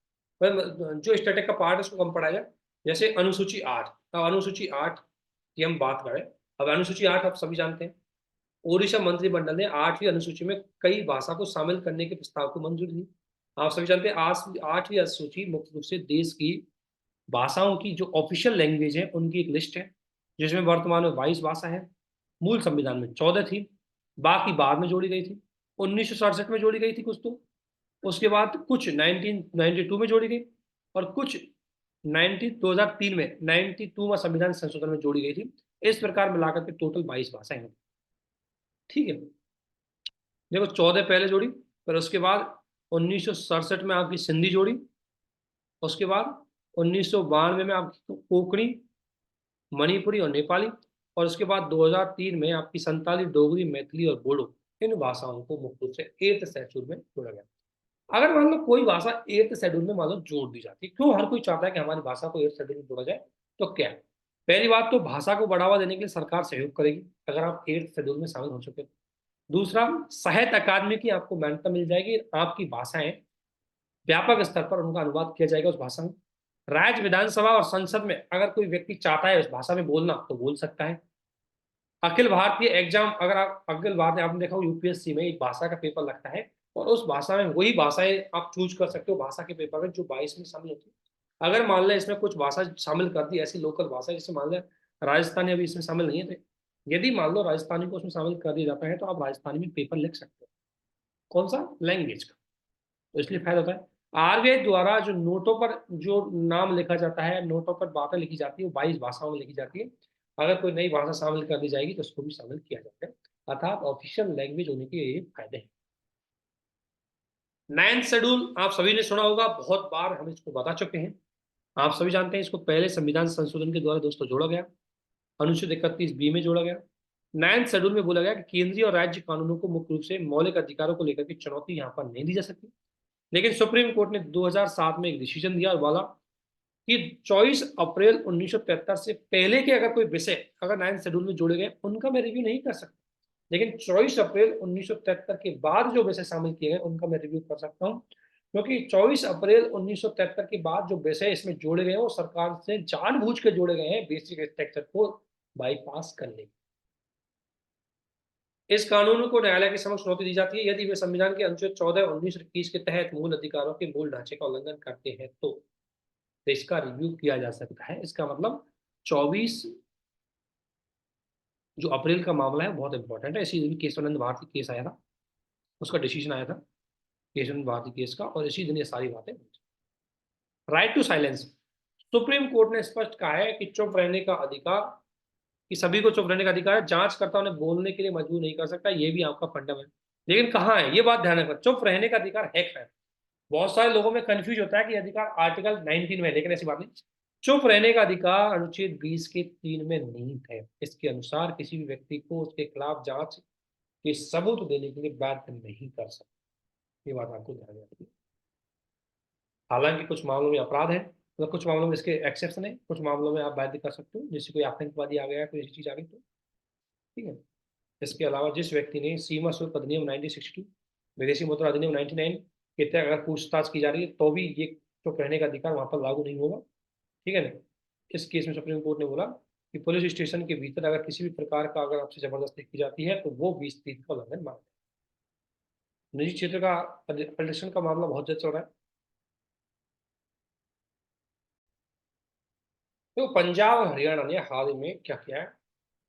जो स्टैटिक का पार्ट है उसको कम पढ़ाया जाए। जैसे अनुसूची 8, अब अनुसूची 8 की हम बात करें, अब अनुसूची 8 आप सभी जानते हैं, ओडिशा मंत्रिमंडल ने 8वीं अनुसूची में कई भाषा को शामिल करने के प्रस्ताव को मंजूरी दी। आप सभी जानते हैं 8वीं अनुसूची मुख्य रूप से देश की भाषाओं की जो ऑफिशियल लैंग्वेज है उनकी एक लिस्ट है, जिसमें वर्तमान में 22 भाषा है। मूल संविधान में 14 थी, बाकी बाद में जोड़ी गई थी, 1967 में जोड़ी गई थी कुछ, तो उसके बाद कुछ 1992 में जोड़ी गई, और कुछ 2003 में 92वां संविधान संशोधन में जोड़ी गई थी। इस प्रकार मिलाकर के टोटल 22 भाषाएं हैं। ठीक है, देखो 14 पहले जोड़ी, फिर उसके बाद 1967 में आपकी सिंधी जोड़ी, उसके बाद 1992 में आपकी कोंकणी, मणिपुरी और नेपाली, और उसके बाद 2003 में आपकी संताली, डोगरी, मैथिली और बोडो, इन भाषाओं को मुख्य रूप से 8th शेड्यूल में जोड़ा गया। अगर मान लो कोई भाषा 8th शेड्यूल में मान लो जोड़ दी जाती है, क्यों हर कोई चाहता है कि हमारी भाषा को 8th शेड्यूल में जोड़ा जाए, तो क्या है? पहली बात तो भाषा को बढ़ावा देने के लिए सरकार सहयोग करेगी अगर आप 8th शेड्यूल में शामिल हो चुके हो। दूसरा, साहित्य अकादमी की आपको मान्यता मिल जाएगी, आपकी भाषाएं व्यापक स्तर पर उनका अनुवाद किया जाएगा उस भाषा में। राज्य विधानसभा और संसद में अगर कोई व्यक्ति चाहता है उस भाषा में बोलना तो बोल सकता है। अखिल भारतीय एग्जाम, अगर आप अखिल भारतीय, आपने देखा हो यूपीएससी में एक भाषा का पेपर लगता है और उस भाषा में वही भाषाएं आप चूज कर सकते हो भाषा के पेपर में जो 22 में शामिल होती है। अगर मान लें इसमें कुछ भाषा शामिल कर दी, ऐसी लोकल भाषा जैसे मान लें राजस्थानी अभी इसमें शामिल नहीं है, तो यदि मान लो राजस्थानी को उसमें शामिल कर दिया जाता है तो आप राजस्थानी में पेपर लिख सकते हो। कौन सा? लैंग्वेज का। तो इसलिए फायदा होता है। आरबीआई द्वारा जो नोटों पर जो नाम लिखा जाता है, नोटों पर बातें लिखी जाती है, वो 22 भाषाओं में लिखी जाती है। अगर कोई नई भाषा शामिल कर दी जाएगी तो उसको भी शामिल किया जाएगा, अर्थात ऑफिशियल लैंग्वेज होने के ये फायदे हैं। 9th शेड्यूल आप सभी ने सुना होगा, बहुत बार हम इसको बता चुके हैं। आप सभी जानते हैं इसको पहले संविधान संशोधन के द्वारा दोस्तों जोड़ा गया, अनुच्छेद 31B में जोड़ा गया। 9th शेड्यूल में बोला गया कि केंद्रीय और राज्य कानूनों को मुख्य रूप से मौलिक अधिकारों को लेकर के चुनौती यहाँ पर नहीं दी जा सकती। लेकिन सुप्रीम कोर्ट ने 2007 में एक डिसीजन दिया और बोला कि 24 अप्रैल 1973 से पहले के अगर कोई विषय अगर 9th शेड्यूल में जोड़े गए उनका मैं रिव्यू नहीं कर सकता, लेकिन 24 अप्रैल 1973 के बाद जो विषय शामिल किए गए उनका मैं रिव्यू कर सकता हूँ, क्योंकि 24 अप्रैल 1973 के बाद जो विषय इसमें जोड़े गए हैं वो सरकार से जानबूझ के जोड़े गए हैं बेसिक स्ट्रक्चर को बाईपास करने। इस कानून को न्यायालय के समक्ष चुनौती दी जाती है यदि वे संविधान के अनुच्छेद 14, 19 और 21 के तहत मूल अधिकारों के मूल ढांचे का उल्लंघन करते हैं तो इसका रिव्यू किया जा सकता है। इसका मतलब 24 जो अप्रैल का मामला है बहुत इंपॉर्टेंट है। इसी दिन केशवानंद भारती केस आया था, उसका डिसीजन आया था केशवानंद भारती केस का, और इसी दिन ये सारी बातें। Right to silence, supreme court ने स्पष्ट कहा है कि चुप रहने का अधिकार, कि सभी को चुप रहने का अधिकार है, जांचकर्ता उन्हें बोलने के लिए मजबूर नहीं कर सकता, ये भी आपका फंडामेंट। लेकिन कहाँ है ये बात ध्यान रखना, चुप रहने का अधिकार है क्या? बहुत सारे लोगों में कंफ्यूज होता है कि अधिकार आर्टिकल 19 में, लेकिन ऐसी बात नहीं। चुप रहने का अधिकार अनुच्छेद 20 के 3 में निहित है। इसके अनुसार किसी भी व्यक्ति को उसके खिलाफ जांच के सबूत देने के लिए बाध्य नहीं कर सकते। ये बात आपको ध्यान रखनी है। हालांकि कुछ मामलों में अपराध है, मतलब कुछ मामलों में इसके एक्सेप्शन है, कुछ मामलों में आप बाध्य कर सकते हो, जैसे कोई आतंकवादी आ गया, कोई ऐसी चीज आ गई तो ठीक है। इसके अलावा जिस व्यक्ति ने सीमा शुल्क अधिनियम 1962, विदेशी मुद्रा अधिनियम 99 के तहत अगर पूछताछ की जा रही है तो भी ये चुप रहने का अधिकार वहां पर लागू नहीं होगा, ठीक है ना। इस केस में सुप्रीम कोर्ट ने बोला कि पुलिस स्टेशन के भीतर अगर किसी भी प्रकार का अगर आपसे जबरदस्ती की जाती है तो वो 20-30 का उल्लंघन माना जाए। निजी क्षेत्र का प्रदर्शन का मामला बहुत ज्यादा चल रहा है। तो पंजाब और हरियाणा ने हाल ही में क्या किया है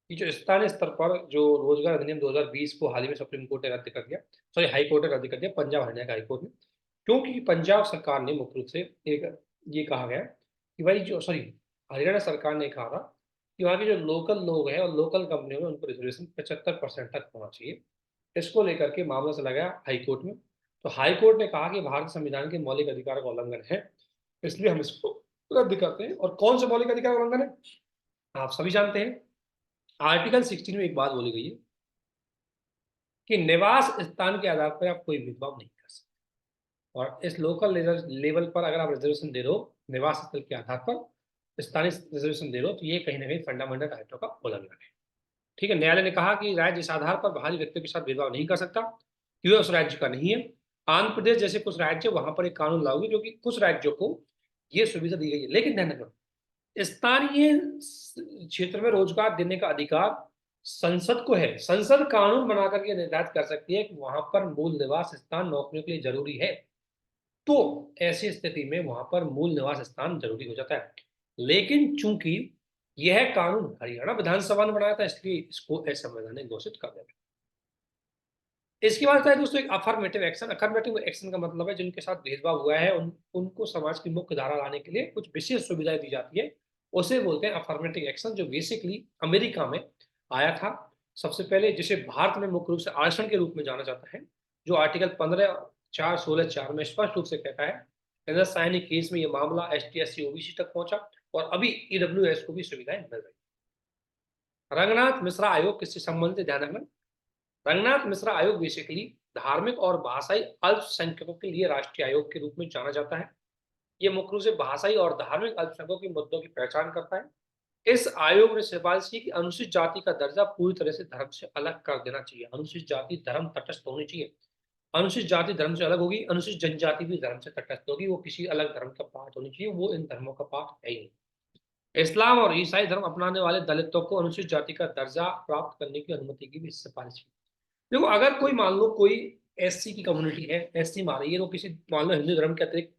कि जो स्थानीय स्तर पर जो रोजगार अधिनियम 2020 को हाल ही में सुप्रीम कोर्ट ने रद्द कर दिया, सॉरी हाई कोर्ट ने रद्द कर दिया, पंजाब हरियाणा का हाई कोर्ट ने, क्योंकि पंजाब सरकार ने मुख्य रूप से एक ये कहा गया कि भाई जो सॉरी हरियाणा सरकार ने कहा था कि वहाँ के जो लोकल लोग हैं और लोकल कंपनियों में उनको रिजर्वेशन 75% तक होना चाहिए। इसको लेकर के मामला चला गया हाई कोर्ट में। तो हाई कोर्ट ने कहा कि भारतीय संविधान के मौलिक अधिकारों का उल्लंघन है, इसलिए हम इसको रद्द करते हैं। और कौन से मौलिक अधिकार का उल्लंघन है आप सभी जानते हैं। आर्टिकल 16 में एक बात बोली गई है कि निवास स्थान के आधार पर आप कोई भेदभाव नहीं कर सकते, और इस लोकल लेवल पर अगर आप रिजर्वेशन दे रहे हो निवास स्थल के आधार पर स्थानीय रिजर्वेशन दे रहे हो तो ये कहीं ना कहीं फंडामेंटल राइटों का उल्लंघन है, ठीक है। न्यायालय ने कहा कि राज्य इस आधार पर बाहरी व्यक्तियों के साथ भेदभाव नहीं कर सकता कि वह उस राज्य का नहीं है। आंध्र प्रदेश जैसे कुछ राज्य वहां पर एक कानून लागू है जो कि कुछ राज्यों को ये सुविधा दी गई है, लेकिन ध्यान रखना स्थानीय क्षेत्र में रोजगार देने का अधिकार संसद को है। संसद कानून बना करके निर्धारित कर सकती है कि वहां पर मूल निवास स्थान नौकरियों के लिए जरूरी है, तो ऐसी स्थिति में वहां पर मूल निवास स्थान जरूरी हो जाता है। लेकिन चूंकि यह कानून हरियाणा विधानसभा ने बनाया था इसलिए इसको असंवैधानिक घोषित कर दिया। इसके बाद है दोस्तों एक अफर्मेटिव एक्शन। अफर्मेटिव एक्शन का मतलब है जिनके साथ भेदभाव हुआ है उनको समाज की मुख्य धारा लाने के लिए कुछ विशेष सुविधाएं दी जाती है, उसे बोलते हैं अफर्मेटिव एक्शन, जो बेसिकली अमेरिका में आया था सबसे पहले, जिसे भारत में मुख्य रूप से आरक्षण के रूप में जाना जाता है, जो आर्टिकल 15 4 16 4 में स्पष्ट रूप से कहता है हिंदुस्तानी केस में ये मामला ST SC OBC तक पहुंचा और अभी EWS को भी सुविधाएं मिल रही। रंगनाथ मिश्रा आयोग किससे संबंधित, ध्यान रखना। रंगनाथ मिश्रा आयोग बेसिकली धार्मिक और भाषाई अल्पसंख्यकों के लिए राष्ट्रीय आयोग के रूप में जाना जाता है। ये मुख्य रूप से भाषाई और धार्मिक अल्पसंख्यकों के मुद्दों की पहचान करता है। इस आयोग ने सिफारिश की कि अनुसूचित जाति का दर्जा पूरी तरह से धर्म से अलग कर देना चाहिए। अनुसूचित जाति धर्म तटस्थ होनी चाहिए। अनुसूचित जाति धर्म से अलग होगी, अनुसूचित जनजाति भी धर्म से तटस्थ होगी, वो किसी अलग धर्म का पार्ट होनी चाहिए, वो इन धर्मों का पार्ट है ही नहीं। इस्लाम और ईसाई धर्म अपनाने वाले दलितों को अनुसूचित जाति का दर्जा प्राप्त करने की अनुमति की भी सिफारिश की। देखो, अगर कोई मान लो कोई SC की कम्युनिटी है, SC मान रही है, तो किसी मान लो हिंदू धर्म के अतिरिक्त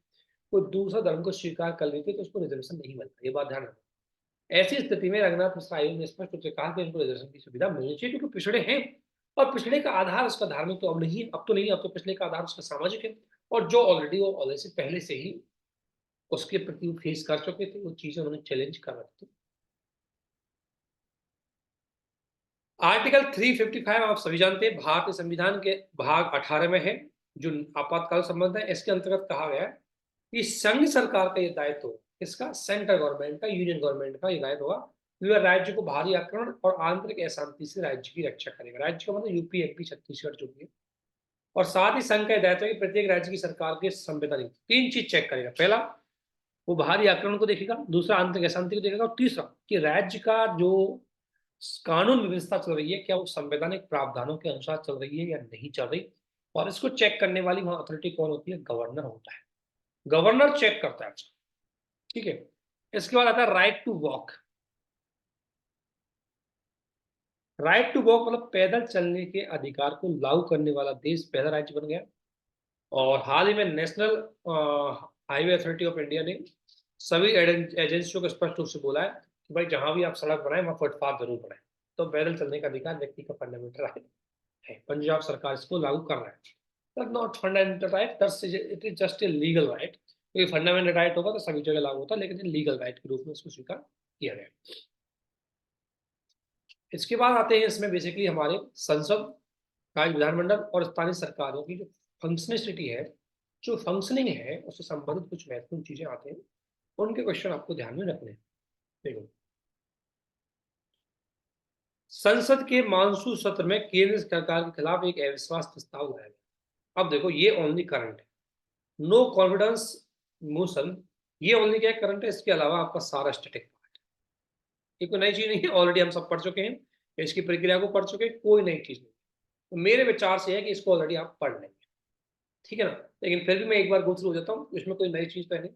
कोई दूसरा धर्म को स्वीकार कर लेती है तो उसको रिजर्वेशन नहीं मिलता। ये बात ध्यान रखना। ऐसी स्थिति में रंगनाथ मिश्रा आयोग ने स्पष्ट रूप से कहा कि इनको रिजर्वेशन की सुविधा मिलनी चाहिए, क्योंकि पिछड़े हैं और पिछड़े का आधार उसका धार्मिक तो अब नहीं है, अब तो नहीं, अब तो पिछड़े का आधार उसका सामाजिक है। और जो ऑलरेडी से पहले से ही उसके प्रति वो फेस कर चुके थे, वो चीजें उन्होंने चैलेंज कर रखी थी। आर्टिकल 355 आप सभी जानते हैं, भारतीय संविधान के भाग 18 में है, जो आपातकाल संबंध है। इसके अंतर्गत कहा गया है कि संघ सरकार का ये दायित्व हो, इसका सेंट्रल गवर्नमेंट का, यूनियन गवर्नमेंट का ये दायित्व होगा, वह राज्य को बाहरी आक्रमण और आंतरिक अशांति से राज्य की रक्षा करेगा। राज्य का मतलब यूपी, MP, छत्तीसगढ़ जो भी है। और साथ ही संघ का दायित्व है कि प्रत्येक राज्य की सरकार के संवैधानिक 3 चीज चेक करेगा। पहला, वो बाहरी आक्रमण को देखेगा, दूसरा आंतरिक अशांति को देखेगा, और तीसरा कि राज्य का जो कानून व्यवस्था चल रही है क्या वो संवैधानिक प्रावधानों के अनुसार चल रही है या नहीं चल रही। और इसको चेक करने वाली वहां अथॉरिटी कौन होती है, गवर्नर होता है। गवर्नर चेक करता है। ठीक है। इसके बाद आता है right to walk. Right to walk मतलब पैदल चलने के अधिकार को लागू करने वाला देश पहला राज्य बन गया। और हाल ही में national highway authority of India ने सभी एजेंसियों को स्पष्ट रूप से बोला है कि भाई जहां भी आप सड़क बनाए वहां फुटपाथ जरूर बनाए। तो पैदल चलने का अधिकार व्यक्ति का फंडामेंटल राइट है। पंजाब सरकार इसको लागू कर रहा है। That's not fundamental right, it is just a legal right। क्योंकि फंडामेंटल राइट होगा तो सभी जगह लागू होता है, लेकिन लीगल राइट के रूप में इसको स्वीकार किया गया। इसके बाद आते हैं इसमें बेसिकली हमारे संसद, राज्य विधानमंडल और स्थानीय सरकारों की जो फंक्शनिस्टिटी है, जो फंक्शनिंग है, उससे संबंधित कुछ महत्वपूर्ण चीजें आते हैं, उनके क्वेश्चन आपको ध्यान में रखने हैं। देखो, संसद के मानसून सत्र में केंद्र सरकार के खिलाफ एक अविश्वास प्रस्ताव लाया गया। अब देखो, ये ओनली करंट है, नो कॉन्फिडेंस मोशन, ये ओनली क्या करंट है, इसके अलावा आपका सारा स्टैटिक पार्ट। ये कोई नई चीज नहीं है, ऑलरेडी हम सब पढ़ चुके हैं, इसकी प्रक्रिया को पढ़ चुके हैं, कोई नई चीज नहीं। तो मेरे विचार से है कि इसको ऑलरेडी आप पढ़ लेंगे, ठीक है ना। लेकिन फिर भी मैं एक बार गो थ्रू हो जाता हूँ, इसमें कोई नई चीज तो है नहीं।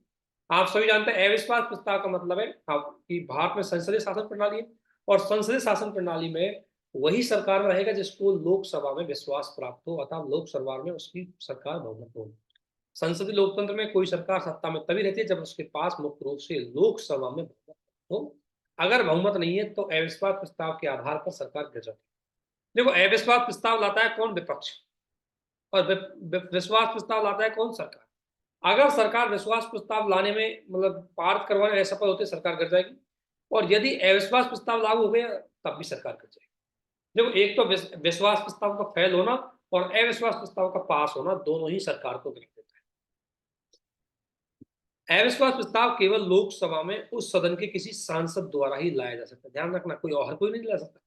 आप सभी जानते हैं अविश्वास प्रस्ताव का मतलब है कि भारत में संसदीय शासन प्रणाली है, और संसदीय शासन प्रणाली में वही सरकार में रहेगा जिसको लोकसभा में विश्वास प्राप्त हो, अर्थात लोकसभा में उसकी सरकार बहुमत हो। संसदीय लोकतंत्र में कोई सरकार सत्ता में तभी रहती है जब उसके पास मुख्य रूप से लोकसभा में बहुमत हो। अगर बहुमत नहीं है तो अविश्वास प्रस्ताव के आधार पर सरकार गिर जाती है। देखो, अविश्वास प्रस्ताव लाता है कौन, विपक्ष, और विश्वास प्रस्ताव लाता है कौन, सरकार। अगर सरकार विश्वास प्रस्ताव लाने में मतलब पारित करवाने में असफल होते, सरकार गिर जाएगी। और यदि अविश्वास प्रस्ताव लागू हो गया तब भी सरकार गिर जाएगी। देखो, एक तो विश्वास प्रस्ताव का फेल होना और अविश्वास प्रस्ताव का पास होना, दोनों ही सरकार को गिरा देता है। अविश्वास प्रस्ताव केवल लोकसभा में उस सदन के किसी सांसद द्वारा ही लाया जा सकता है। ध्यान रखना, कोई और कोई नहीं ला सकता,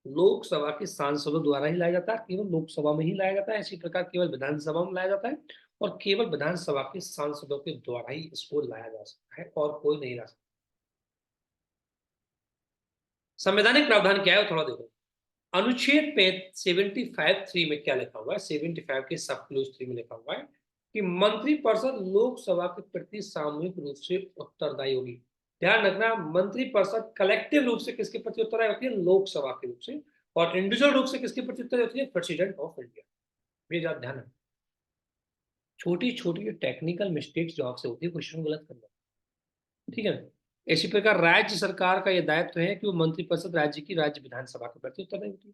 लोकसभा के सांसदों द्वारा ही लाया जाता है, केवल लोकसभा में ही लाया जाता है। इसी प्रकार केवल विधानसभा में लाया जाता है, और केवल विधानसभा के सांसदों के द्वारा ही इसको लाया जा सकता है, और कोई नहीं ला सकता। संवैधानिक प्रावधान क्या है थोड़ा देखो। अनुच्छेद 75(3) में क्या लिखा हुआ है, 75 के सब क्लोज 3 में लिखा हुआ है कि मंत्रिपरिषद लोकसभा के प्रति सामूहिक रूप से उत्तरदायी होगी। ध्यान रखना, मंत्रिपरिषद कलेक्टिव रूप से किसके प्रति उत्तरदायी होती है, लोकसभा के रूप से, और इंडिविजुअल रूप से किसके प्रति उत्तरदायी होती है, प्रेसिडेंट ऑफ इंडिया। ये ध्यान रखना, छोटी छोटी टेक्निकल मिस्टेक्स जो आपसे होती है क्वेश्चन गलत करना, ठीक है ना। इसी प्रकार राज्य सरकार का यह दायित्व है कि वो मंत्रिपरिषद राज्य की राज्य विधानसभा के प्रति उत्तरदायी होती है।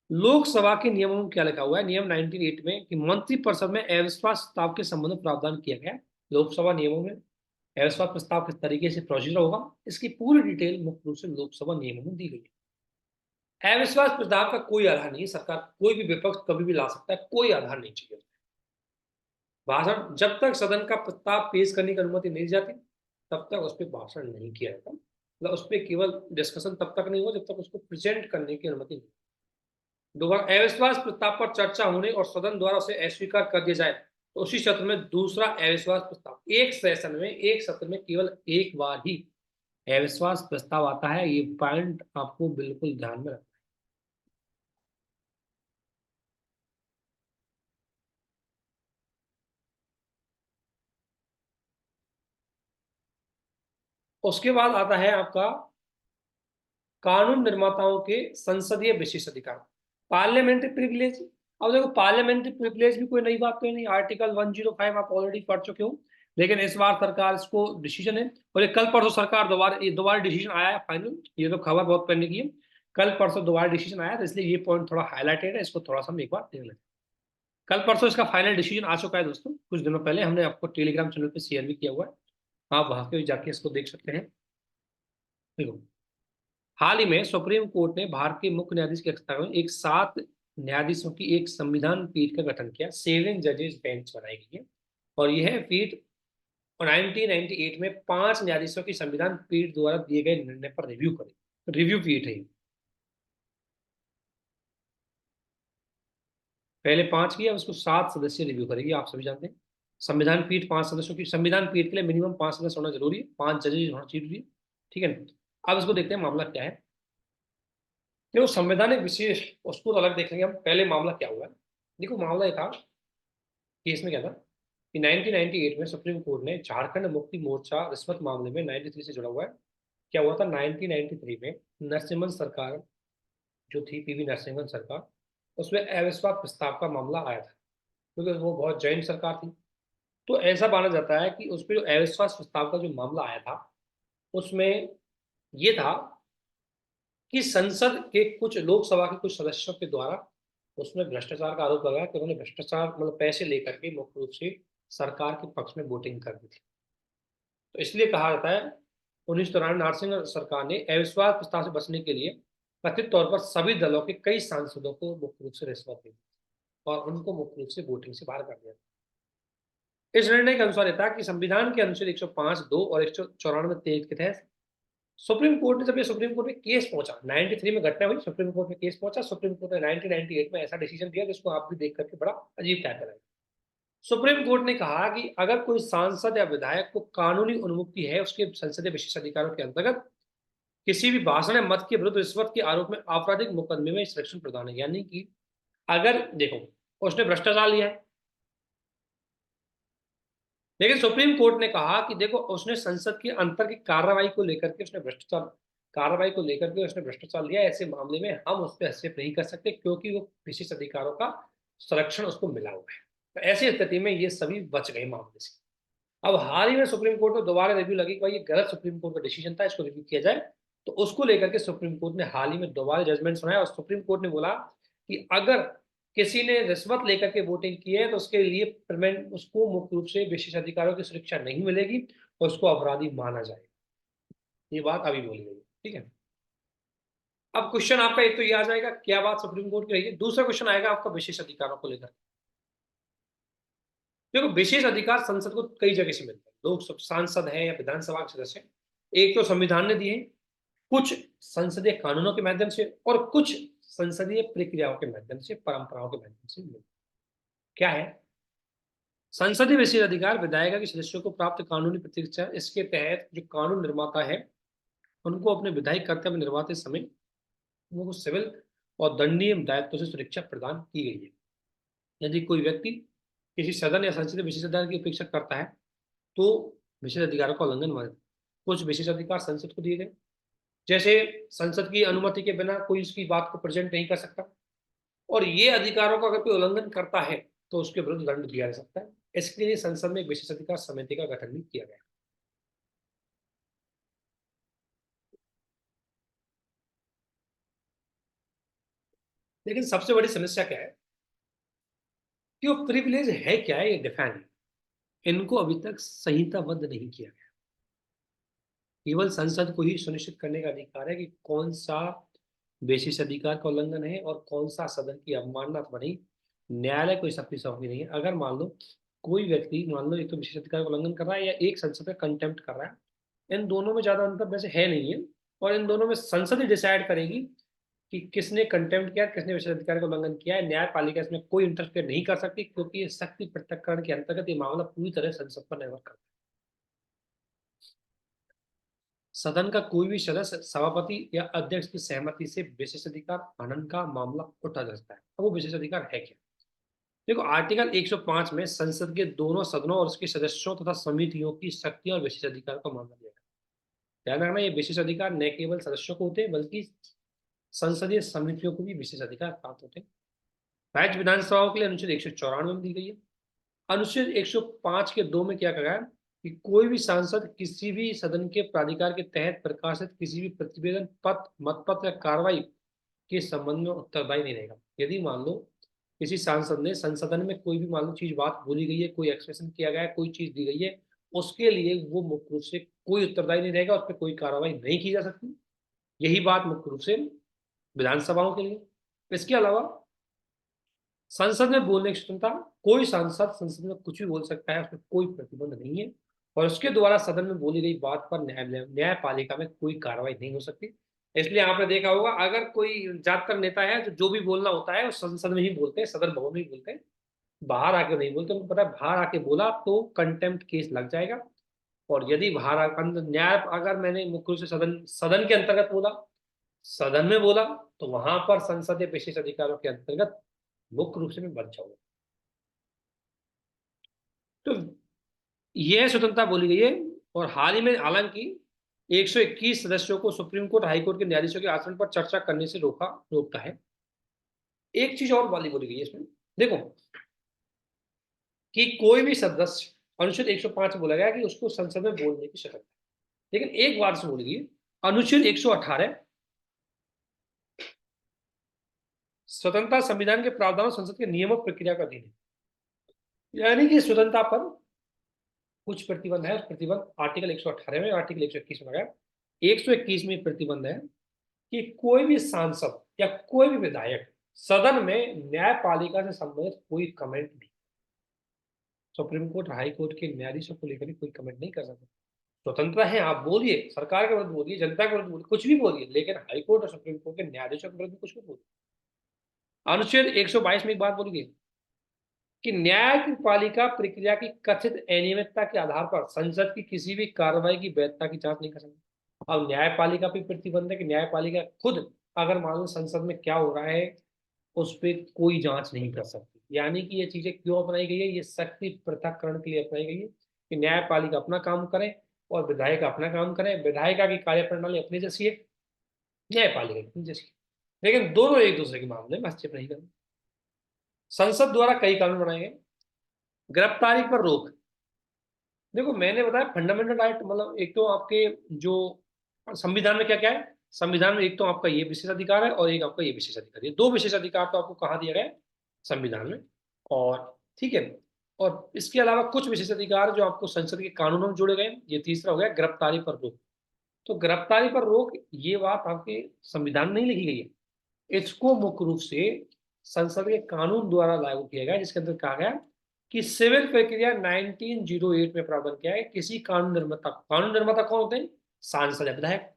लोकसभा के नियमों में क्या लिखा हुआ है, नियम 98 में कि मंत्रिपरिषद में अविश्वास प्रस्ताव के संबंध में प्रावधान किया गया। लोकसभा नियमों में अविश्वास प्रस्ताव किस तरीके से प्रोसीजर होगा, इसकी पूरी डिटेल मुख्य रूप से लोकसभा नियमों में दी गई है। अविश्वास प्रस्ताव का कोई आधार नहीं, सरकार कोई भी विपक्ष कभी भी ला सकता है, कोई आधार नहीं चाहिए। भाषण जब तक सदन का प्रस्ताव पेश करने की अनुमति नहीं दी जाती तब तक उस पर भाषण नहीं किया जाता, मतलब उस पर केवल डिस्कशन तब तक नहीं हो जब तक उसको प्रेजेंट करने की अनुमति नहीं। दोबारा अविश्वास प्रस्ताव पर चर्चा होने और सदन द्वारा उसे अस्वीकार कर दिया जाए तो उसी सत्र में दूसरा अविश्वास प्रस्ताव, एक सेशन में एक सत्र में केवल एक बार ही अविश्वास प्रस्ताव आता है। ये पॉइंट आपको बिल्कुल ध्यान में रखना है। उसके बाद आता है आपका कानून निर्माताओं के संसदीय विशेष अधिकार, पार्लियामेंट्री प्रिविलेज। अब देखो पार्लियामेंट्री प्रिविलेज भी कोई नई बात तो नहीं, आर्टिकल 105 आप ऑलरेडी पढ़ चुके हो, लेकिन इस बार सरकार इसको डिसीजन है, और ये कल परसों सरकार दोबारा डिसीजन आया है फाइनल, ये तो खबर बहुत पहले की है, कल परसों दोबारा डिसीजन आया तो इसलिए ये पॉइंट थोड़ा हाईलाइटेड है, इसको थोड़ा सा हम एक बार देख लेते हैं। कल परसों इसका फाइनल डिसीजन आ चुका है दोस्तों, कुछ दिनों पहले हमने आपको टेलीग्राम चैनल पर शेयर भी किया हुआ है, आप वहां पे जाके इसको देख सकते हैं। देखो हाल ही में सुप्रीम कोर्ट ने भारत के मुख्य न्यायाधीश की अध्यक्षता में एक 7 न्यायाधीशों की एक संविधान पीठ का गठन किया, 7 जजेस बेंच बनाई गई है, और यह पीठ 1998 में 5 न्यायाधीशों की संविधान पीठ द्वारा दिए गए निर्णय पर रिव्यू करेगी, रिव्यू पीठ है। पहले 5 की, अब उसको 7 सदस्य रिव्यू करेगी, आप सभी जानते हैं। संविधान पीठ 5 सदस्यों की, संविधान पीठ के लिए मिनिमम 5 सदस्य होना जरूरी है, 5 जजेस होना जरूरी है, ठीक है ना। अब इसको देखते हैं मामला क्या है। देखो संवैधानिक विशेष उसको तो अलग देख लेंगे हम, पहले मामला क्या हुआ है। देखो मामला ये था, केस में क्या था कि 1998 में सुप्रीम कोर्ट ने झारखंड मुक्ति मोर्चा रिश्वत मामले में 93 से जुड़ा हुआ है। क्या हुआ था 1993 में, नरसिम्हन सरकार जो थी, पीवी नरसिम्हन सरकार, उसमें अविश्वास प्रस्ताव का मामला आया था, क्योंकि वो बहुत जैन सरकार थी। तो ऐसा माना जाता है कि उस पर जो अविश्वास प्रस्ताव का जो मामला आया था उसमें ये था कि संसद के कुछ, लोकसभा के कुछ सदस्यों के द्वारा उसमें भ्रष्टाचार का आरोप लगाया कि उन्होंने भ्रष्टाचार मतलब पैसे लेकर के मुख्य रूप से सरकार के पक्ष में वोटिंग कर दी थी। तो इसलिए कहा जाता है 1994 नरसिंह सरकार ने अविश्वास प्रस्ताव से बचने के लिए कथित तौर पर सभी दलों के कई सांसदों को मुख्य रूप से रिश्वत दी और उनको मुख्य रूप से वोटिंग से बाहर कर दिया। इस निर्णय के अनुसार ये था कि संविधान के अनुच्छेद 105 2 और 194 23 के तहत सुप्रीम कोर्ट ने, जब ये सुप्रीम कोर्ट में केस पहुंचा 93 में घटना हुई, सुप्रीम कोर्ट में केस पहुंचा, सुप्रीम कोर्ट ने 1998 में ऐसा डिसीजन दिया जिसको आप भी देख करके बड़ा अजीब टाइप का लगा। सुप्रीम कोर्ट ने कहा कि अगर कोई सांसद या विधायक को कानूनी उन्मुक्ति है उसके संसदीय विशेष अधिकारों के अंतर्गत किसी भी भाषण या मत के विरुद्ध रिश्वत के आरोप में आपराधिक मुकदमे में संरक्षण प्रदान है, यानी कि अगर देखो उसने भ्रष्टाचार लिया है, लेकिन सुप्रीम कोर्ट ने कहा कि देखो उसने संसद के अंतर की कार्रवाई को लेकर के उसने भ्रष्टाचार, कार्रवाई को लेकर के उसने भ्रष्टाचार लिया, ऐसे मामले में हम उस पर हस्तक्षेप नहीं कर सकते क्योंकि वो विशेष अधिकारों का संरक्षण उसको मिला हुआ है। तो ऐसी स्थिति में ये सभी बच गए मामले से। अब हाल ही में सुप्रीम कोर्ट में दोबारा रिव्यू लगी कि भाई ये गलत सुप्रीम कोर्ट का डिसीजन था, इसको रिव्यू किया जाए, तो उसको लेकर के सुप्रीम कोर्ट ने हाल ही में दोबारा जजमेंट सुनाया और सुप्रीम कोर्ट ने बोला कि अगर किसी ने रिश्वत लेकर के वोटिंग की है तो उसके लिए पेमेंट, उसको मुख्य रूप से विशेष अधिकारों की सुरक्षा नहीं मिलेगी और उसको अपराधी माना जाएगा। ये बात अभी बोली गई, ठीक है। अब क्वेश्चन आपका एक तो ये आ जाएगा क्या बात सुप्रीम कोर्ट की रही है, दूसरा क्वेश्चन आएगा आपका विशेष अधिकारों को लेकर। देखो विशेष अधिकार संसद को कई जगह से मिलते हैं, लोग सब सांसद हैं या विधानसभा के सदस्य हैं, एक तो संविधान ने दिए, कुछ संसदीय कानूनों के माध्यम से और कुछ संसदीय प्रक्रियाओं के माध्यम से, परंपराओं के माध्यम से मिले। क्या है संसदीय विशेष अधिकार? विधायिका के सदस्यों को प्राप्त कानूनी प्रतिरक्षा, इसके तहत जो कानून निर्माता है उनको अपने विधायिक कर्तव्य निर्वाहते समय उनको सिविल और दंडनीय दायित्व से सुरक्षा प्रदान की गई है। यदि कोई व्यक्ति किसी सदन या संसदीय विशेष अधिकार की अपेक्षा करता है तो विशेष अधिकारों का उल्लंघन हुआ है। कुछ विशेष अधिकार संसद को दिए गए, जैसे संसद की अनुमति के बिना कोई इसकी बात को प्रेजेंट नहीं कर सकता, और ये अधिकारों का अगर कोई उल्लंघन करता है तो उसके विरुद्ध दंड दिया जा सकता है। इसके लिए संसद में एक विशेष अधिकार समिति का गठन भी किया गया। लेकिन सबसे बड़ी समस्या क्या है कि वो प्रिविलेज है क्या है, ये डिफाइन है, इनको अभी तक संहिताबद्ध नहीं किया गया। केवल संसद को ही सुनिश्चित करने का अधिकार है कि कौन सा विशेष अधिकार का उल्लंघन है और कौन सा सदन की अवमानना अथवा नहीं। न्यायालय कोई सबकी सौंपी नहीं है। अगर मान लो कोई व्यक्ति मान लो एक तो विशेषाधिकार का उल्लंघन कर रहा है या एक संसद का कंटेम्प्ट कर रहा है, इन दोनों में ज्यादा अंतर वैसे है नहीं है, और इन दोनों में संसद ही डिसाइड करेगी कि किसने कंटेम्प्ट किया, किसने विशेषाधिकार का उल्लंघन किया है। न्यायपालिका इसमें कोई इंटरफेयर नहीं कर सकती, क्योंकि ये शक्ति पृथक्करण के अंतर्गत ये मामला पूरी तरह संसद पर निर्भर करता है। सदन का कोई भी सदस्य सभापति या अध्यक्ष की सहमति से विशेषाधिकार हनन का मामला उठा जा सकता है। अब वो विशेषाधिकार है क्या? देखो, आर्टिकल 105 में संसद के दोनों सदनों और उसके सदस्यों तथा समितियों की शक्तियों और विशेषाधिकार का मामला दिया गया। ध्यान रखना, ये विशेषाधिकार न केवल सदस्यों को होते हैं बल्कि संसदीय समितियों को भी विशेषाधिकार प्राप्त होते हैं। राज्य विधानसभाओं के लिए अनुच्छेद 194 में दी गई है। अनुच्छेद 105 के 2 में क्या कहा है कि कोई भी सांसद किसी भी सदन के प्राधिकार के तहत प्रकाशित किसी भी प्रतिवेदन, पत्र, मतपत्र या कार्रवाई के संबंध में उत्तरदायी नहीं रहेगा। यदि मान लो किसी सांसद ने संसदन में कोई भी मान लो चीज बात बोली गई है, कोई एक्सप्रेशन किया गया है, कोई चीज दी गई है, उसके लिए वो मुख्य रूप से कोई उत्तरदायी नहीं रहेगा, उस पर कोई कार्रवाई नहीं की जा सकती। यही बात मुख्य रूप से विधानसभाओं के लिए। इसके अलावा संसद में बोलने की स्वतंत्रता, कोई सांसद संसद में कुछ भी बोल सकता है, उसमें कोई प्रतिबंध नहीं है, और उसके द्वारा सदन में बोली गई बात पर न्यायपालिका में कोई कार्रवाई नहीं हो सकती। इसलिए आपने देखा होगा, अगर कोई ज्यादातर नेता है जो भी बोलना होता है वो संसद में ही बोलते हैं, सदन भवन में ही बोलते हैं, बाहर आके नहीं बोलते। उनको पता है बाहर आके बोला तो कंटेम्प्ट केस लग जाएगा, और यदि बाहर न्याय अगर मैंने मुख्य रूप से सदन सदन के अंतर्गत बोला, सदन में बोला, तो वहां पर संसद या विशेष अधिकारों के अंतर्गत मुख्य रूप से मैं बच जाऊंगा। तो यह स्वतंत्रता बोली गई है। और हाल ही में हालांकि 121 सदस्यों को सुप्रीम कोर्ट, हाई कोर्ट के न्यायाधीशों के आचरण पर चर्चा करने से रोकता है। एक चीज और वाली बोली गई है इसमें, देखो, कि कोई भी सदस्य, अनुच्छेद 105 में बोला गया कि उसको संसद में बोलने की स्वतंत्रता है। लेकिन एक बात से बोली गई, अनुच्छेद 118 स्वतंत्रता संविधान के प्रावधानों संसद के नियमों प्रक्रिया का अधीन है। यानी कि स्वतंत्रता पर कुछ प्रतिबंध है। उस प्रतिबंध आर्टिकल 118 में, आर्टिकल 121 में लगाया। 121 में प्रतिबंध है कि कोई भी सांसद या कोई भी विधायक सदन में न्यायपालिका से संबंधित कोई कमेंट नहीं, सुप्रीम कोर्ट, हाई कोर्ट के न्यायाधीशों को लेकर कोई कमेंट नहीं कर सकते। स्वतंत्र है, आप बोलिए, सरकार के विरुद्ध बोलिए, जनता के विरुद्ध बोलिए, कुछ भी बोलिए, लेकिन हाई कोर्ट और सुप्रीम कोर्ट के न्यायाधीशों के विरुद्ध कुछ भी बोलिए। अनुच्छेद 122 में एक बात बोली गई कि न्यायपालिका प्रक्रिया की कथित अनियमितता के आधार पर संसद की किसी भी कार्रवाई की वैधता की जांच नहीं कर सकती। अब न्यायपालिका पे प्रतिबंध है कि न्यायपालिका खुद अगर मान लो संसद में क्या हो रहा है उस पर कोई जांच नहीं कर सकती। यानी कि ये चीजें क्यों अपनाई गई है, ये शक्ति पृथक्करण के लिए अपनाई गई है कि न्यायपालिका अपना काम करे और विधायिका अपना काम करे। विधायिका की कार्यप्रणाली अपनी जैसी है, न्यायपालिका की अपनी जैसी है, लेकिन दोनों एक दूसरे के मामले में हस्तक्षेप नहीं करेंगे। संसद द्वारा कई कानून बनाए गए। गिरफ्तारी पर रोक, देखो मैंने बताया फंडामेंटल राइट, मतलब एक तो आपके जो संविधान में क्या क्या है, संविधान में एक तो आपका ये विशेष अधिकार है और एक आपका ये विशेष अधिकार है। दो विशेष अधिकार तो आपको कहाँ दिया गया है, संविधान में। और ठीक है, और इसके अलावा कुछ विशेष अधिकार जो आपको संसद के कानूनों में जोड़े गए। ये तीसरा हो गया गिरफ्तारी पर रोक। तो गिरफ्तारी पर रोक, ये बात आपके संविधान में नहीं लिखी गई है, इसको मुख्य रूप से संसद के कानून द्वारा लागू किया गया, जिसके अंदर कहा गया कि सिविल प्रक्रिया 1908 में प्रावधान किया है, किसी कानून निर्माता कौन होते हैं, सांसद या विधायक,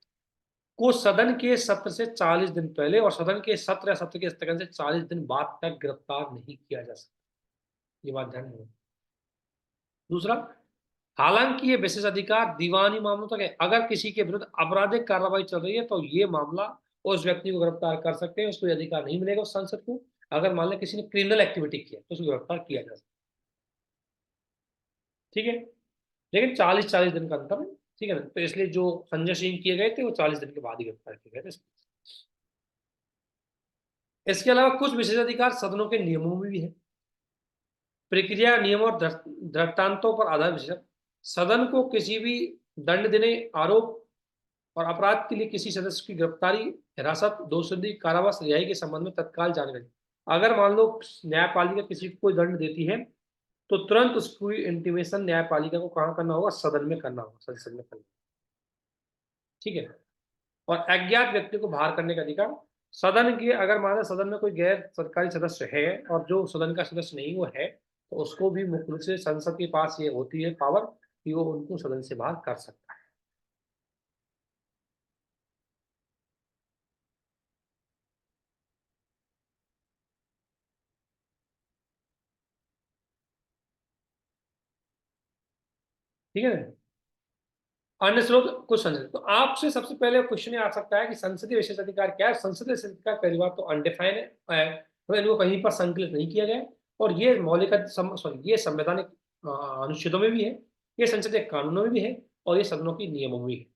को सदन के सत्र से 40 दिन पहले और सदन के सत्र या सत्र के स्थगन से 40 दिन बाद तक गिरफ्तार नहीं किया जा सकता। ये बात ध्यान में। दूसरा, हालांकि ये विशेष अधिकार दीवानी मामलों तक है। अगर किसी के विरुद्ध आपराधिक कार्रवाई चल रही है तो ये मामला उस व्यक्ति को गिरफ्तार कर सकते हैं, उसको अधिकार नहीं मिलेगा उस सांसद को। अगर मान लें किसी ने क्रिमिनल एक्टिविटी किया तो उसको गिरफ्तार किया जा सकता है, ठीक है, लेकिन 40-40 दिन का अंतर है, ठीक है ना। तो इसलिए जो संजय सिंह किए गए थे वो 40 दिन के बाद ही गिरफ्तार किए गए थे। इसके अलावा कुछ विशेषाधिकार सदनों के नियमों में भी है। प्रक्रिया, नियम और दृष्टांतों पर आधारित विशेष, सदन को किसी भी दंड देने, आरोप और अपराध के लिए किसी सदस्य की गिरफ्तारी, हिरासत, दोषसिद्धि, कारावास, रिहाई के संबंध में तत्काल जानकारी। अगर मान लो न्यायपालिका किसी को कोई दंड देती है तो तुरंत उसकी इंटीमेशन न्यायपालिका को कहाँ करना होगा, सदन में करना होगा, संसद में करना, ठीक है। और अज्ञात व्यक्ति को बाहर करने का अधिकार, सदन के अगर मान लो सदन में कोई गैर सरकारी सदस्य है और जो सदन का सदस्य नहीं वो है, तो तो उसको भी मुख्य रूप से संसद के पास ये होती है पावर कि वो उनको सदन से बाहर कर सकता है। ठीक है। अन्य स्रोत कुछ संसद, तो आपसे सबसे पहले क्वेश्चन ये आ सकता है कि संसदीय विशेषाधिकार क्या है। संसदीय विशेषाधिकार पहली बात तो अनडिफाइंड है, तो इनको कहीं पर संकलित नहीं किया गया है, और ये मौलिक सॉरी ये संवैधानिक अनुच्छेदों में भी है, ये संसदीय कानूनों में भी है, और ये सदनों के नियमों में भी है,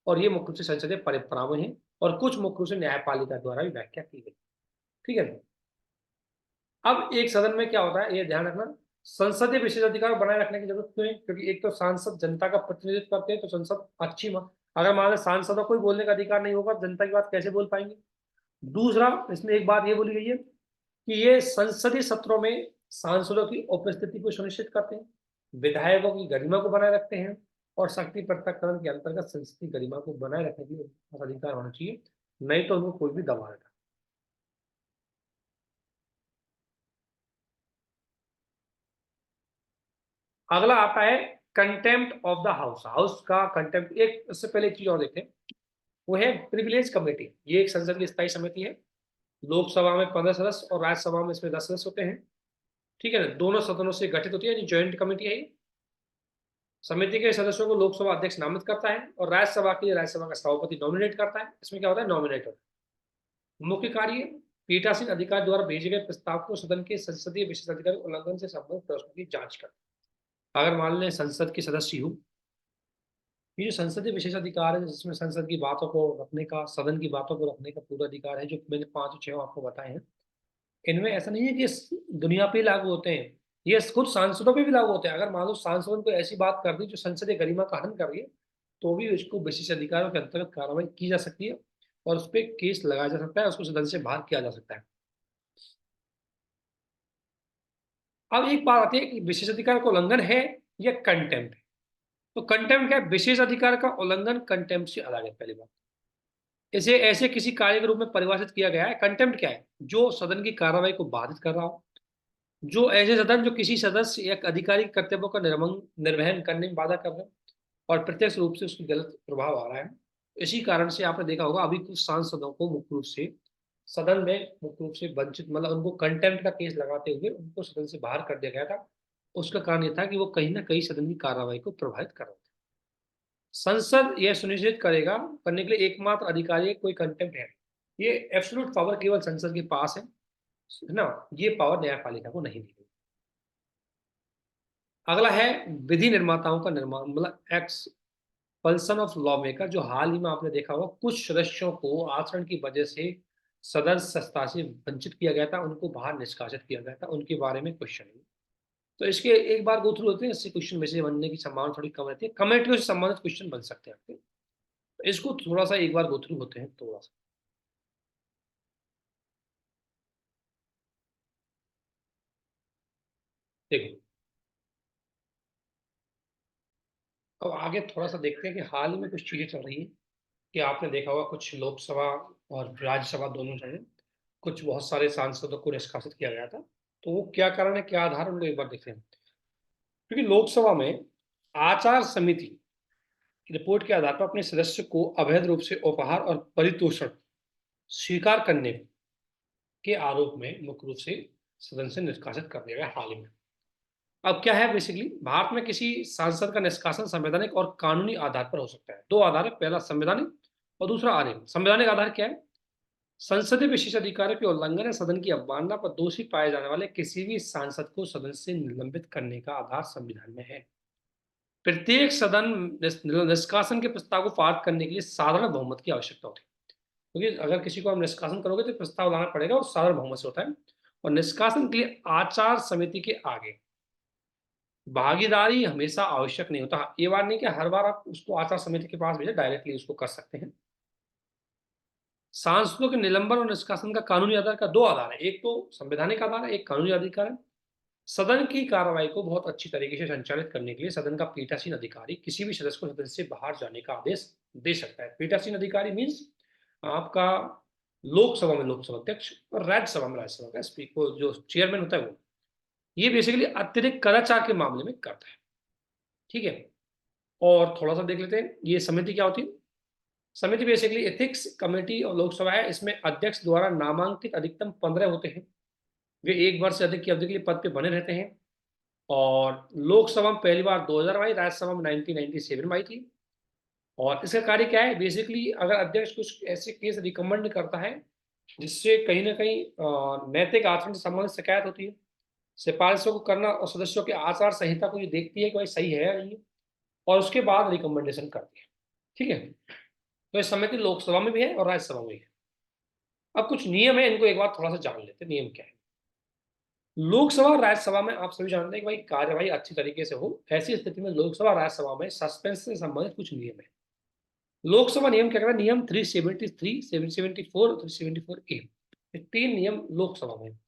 और ये मुख्य रूप से संसदीय परंपराओं में है, और कुछ मुख्य रूप से न्यायपालिका द्वारा भी व्याख्या की गई। ठीक है। अब एक सदन में क्या होता है ये ध्यान रखना, संसदीय विशेषाधिकार बनाए रखने की जरूरत क्यों है, क्योंकि एक तो सांसद जनता का प्रतिनिधित्व करते हैं, तो संसद अगर मान लो सांसदों को बोलने का अधिकार नहीं होगा, जनता की बात कैसे बोल पाएंगे। दूसरा, इसमें एक बात ये बोली गई है कि ये संसदीय सत्रों में सांसदों की उपस्थिति को सुनिश्चित करते हैं, विधायकों की गरिमा को बनाए रखते हैं, और शक्ति पृथक्करण के अंतर्गत संसदीय गरिमा को बनाए रखने के लिए अधिकार होना चाहिए, नहीं तो उनको कोई भी दबा देता। अगला आता है contempt of the house. House का कंटेम्प्ट, एक इससे पहले एक चीज और देखें, वो है प्रिविलेज कमेटी। ये एक संसद की स्थायी समिति है, लोकसभा में 15 सदस्य और राज्यसभा में इसमें 10 सदस्य होते हैं। ठीक है ना, दोनों सदनों से गठित होती है, ज्वाइंट कमेटी है ये। समिति के सदस्यों को लोकसभा अध्यक्ष नामित करता है, और राज्यसभा के लिए राज्यसभा का सभापति नॉमिनेट करता है। इसमें क्या होता है, नॉमिनेटर। मुख्य कार्य, पीठासीन अधिकारी द्वारा भेजे गए प्रस्ताव को सदन के संसदीय विशेषाधिकार उल्लंघन से संबंधित प्रश्नों की जांच करता है। अगर मान लें संसद के सदस्य हूँ, ये जो संसदीय विशेषाधिकार है जिसमें संसद की बातों को रखने का, सदन की बातों को रखने का पूरा अधिकार है, जो मैंने 5 6 आपको बताए हैं, इनमें ऐसा नहीं है कि दुनिया पे लागू होते हैं, ये खुद सांसदों पे भी लागू होते हैं। अगर मान लो सांसदों को ऐसी बात कर दी जो संसदीय गरिमा का हनन कर रही है, तो भी उसको विशेष अधिकारों के अंतर्गत कार्रवाई की जा सकती है, और उस पर केस लगाया जा सकता है, उसको सदन से बाहर किया जा सकता है। अब एक बात आती है कि विशेष अधिकार का उल्लंघन है या कंटेम्प्ट है। तो कंटेम्प्ट क्या है, विशेष अधिकार का उल्लंघन कंटेम्प्ट से अलग है। पहली बात, इसे ऐसे किसी कार्य के रूप में परिभाषित किया गया है। कंटेम्प्ट क्या है, जो सदन की कार्रवाई को बाधित कर रहा हो, जो ऐसे सदन जो किसी सदस्य या अधिकारी के कर्तव्यों का निर्वहन करने में बाधा कर रहे हैं, और प्रत्यक्ष रूप से उसकी गलत प्रभाव आ रहा है। इसी कारण से आपने देखा होगा अभी कुछ सांसदों को मुख्य रूप से सदन में मुख्य रूप से वंचित, मतलब उनको कंटेम्प्ट का केस लगाते हुए उनको सदन से बाहर कर दिया गया था। उसका कारण ये था कि वो कहीं ना कहीं सदन की कार्रवाई को प्रभावित कर रहे थे। संसद यह सुनिश्चित करेगा करने के लिए एकमात्र अधिकारी कोई कंटेम्प्ट है, ये एब्सोल्यूट पावर केवल संसद के पास है ना, ये पावर न्यायपालिका को नहीं दी गई। अगला है विधि निर्माताओं का निर्माण, मतलब एक्सपल्सन ऑफ लॉ मेकर। जो हाल ही में आपने देखा होगा कुछ सदस्यों को आचरण की वजह से सदस्यता से वंचित किया गया था, उनको बाहर निष्कासित किया गया था, उनके बारे में क्वेश्चन है। तो इसके एक बार गो थ्रू होते हैं, इससे क्वेश्चन में से बनने की संभावना थोड़ी कम रहती है, कमेटियों से संबंधित क्वेश्चन बन सकते हैं आपके। तो इसको थोड़ा सा एक बार गो थ्रू होते हैं थोड़ा सा। देखो, अब आगे थोड़ा सा देखते हैं कि हाल ही में कुछ चीजें चल रही है, कि आपने देखा होगा कुछ लोकसभा और राज्यसभा दोनों जगह कुछ बहुत सारे सांसदों को निष्कासित किया गया था। तो वो क्या कारण है, क्या आधार है, उनको एक बार देखते हैं। क्योंकि लोकसभा में आचार समिति की रिपोर्ट के आधार पर अपने सदस्य को अवैध रूप से उपहार और परितोषण स्वीकार करने के आरोप में मुख्य रूप से सदन से निष्कासित कर दिया गया हाल ही में। अब क्या है, बेसिकली भारत में किसी सांसद का निष्कासन संवैधानिक और कानूनी आधार पर हो सकता है। दो आधार है, पहला संवैधानिक और दूसरा आर्थिक। संवैधानिक आधार क्या है, संसदीय विशेष अधिकारों के उल्लंघन या सदन की अवमानना पर दोषी पाए जाने वाले किसी भी सांसद को सदन से निलंबित करने का आधार संविधान में है। प्रत्येक सदन निष्कासन के प्रस्ताव को पारित करने के लिए साधारण बहुमत की आवश्यकता होती है, क्योंकि अगर किसी को हम निष्कासन करोगे तो प्रस्ताव लाना पड़ेगा, और साधारण बहुमत से होता है। और निष्कासन के लिए आचार समिति के आगे भागीदारी हमेशा आवश्यक नहीं होता। ये बात नहीं कि हर बार आप उसको आचार समिति के पास भेजे, डायरेक्टली उसको कर सकते हैं। सांसदों के निलंबन और निष्कासन का कानूनी आधार का दो आधार है, एक तो संवैधानिक आधार है, एक कानूनी अधिकार है। सदन की कार्रवाई को बहुत अच्छी तरीके से संचालित करने के लिए सदन का पीठासीन अधिकारी किसी भी सदस्य को सदन से बाहर जाने का आदेश दे सकता है। पीठासीन अधिकारी मीन्स आपका लोकसभा में लोकसभा अध्यक्ष और राज्यसभा में राज्यसभा का स्पीकर, जो चेयरमैन होता है वो, ये बेसिकली अतिरिक्त कदाचार के मामले में करता है, ठीक है। और थोड़ा सा देख लेते हैं ये समिति क्या होती है। समिति बेसिकली एथिक्स कमेटी और लोकसभा है। इसमें अध्यक्ष द्वारा नामांकित अधिकतम 15 होते हैं। वे 1 वर्ष से अधिक की अवधि के लिए पद पे बने रहते हैं। और लोकसभा में पहली बार 2000 में आई, राज्यसभा में 1997 में आई थी। और इसका कार्य क्या है, बेसिकली अगर अध्यक्ष कुछ ऐसे केस रिकमेंड करता है जिससे कहीं ना कहीं नैतिक आचरण से संबंधित शिकायत होती है, सिफारिशों को करना और सदस्यों के आचार संहिता को ये देखती है कि भाई सही है या नहीं है, और उसके बाद रिकमेंडेशन करती है, ठीक है। तो ये समिति लोकसभा में भी है और राज्यसभा में भी है। अब कुछ नियम है, इनको एक बार थोड़ा सा जान लेते हैं नियम क्या है। लोकसभा और राज्यसभा में आप सभी जानते हैं कि भाई कार्यवाही अच्छी तरीके से हो, ऐसी स्थिति में लोकसभा राज्यसभा में सस्पेंस से संबंधित कुछ नियम है। लोकसभा नियम क्या कहता है, नियम 373, 774 और 374A, ये 3 नियम लोकसभा में।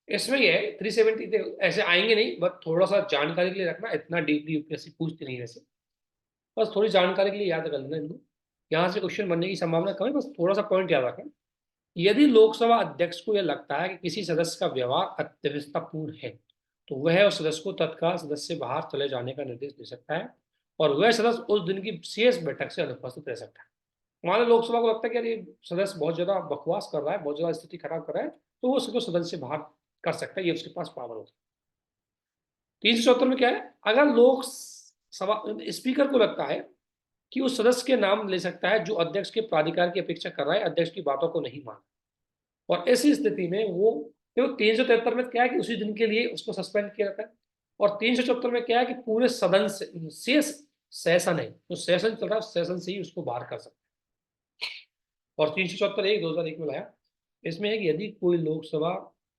इसमें ये 370 ऐसे आएंगे नहीं, बस थोड़ा सा जानकारी के लिए रखना, इतना डीपली यूपीएससी पूछती नहीं वैसे, बस थोड़ी जानकारी के लिए याद कर लेना इनको। यहाँ से क्वेश्चन बनने की संभावना कम है, बस थोड़ा सा पॉइंट याद रखें। यदि लोकसभा अध्यक्ष को यह लगता है कि किसी सदस्य का व्यवहार अव्यवस्थापूर्ण है, तो वह उस सदस्य को तत्काल सदस्य से बाहर चले जाने का निर्देश दे सकता है, और वह सदस्य उस दिन की शेष बैठक से अनुपस्थित रह सकता है। मान लो लोकसभा को लगता है कि यार ये सदस्य बहुत ज्यादा बकवास कर रहा है, बहुत ज्यादा स्थिति खराब कर रहा है, तो वो उसको सदन से बाहर कर सकता है, ये उसके पास पावर होता है। 374 में क्या है, अगर लोकसभा स्पीकर को लगता है कि उस सदस्य के नाम ले सकता है जो अध्यक्ष के प्राधिकार की अपेक्षा कर रहा है, अध्यक्ष की बातों को नहीं मान, और ऐसी स्थिति में वो, देखो 373 में क्या है कि उसी दिन के लिए उसको सस्पेंड किया जाता है, और 374 में क्या है कि पूरे सदन से शेष सेशन है, जो सेशन चल रहा है उस सेशन से ही उसको बाहर कर सकते हैं। और 374 2001 में लाया। इसमें है कि यदि कोई लोकसभा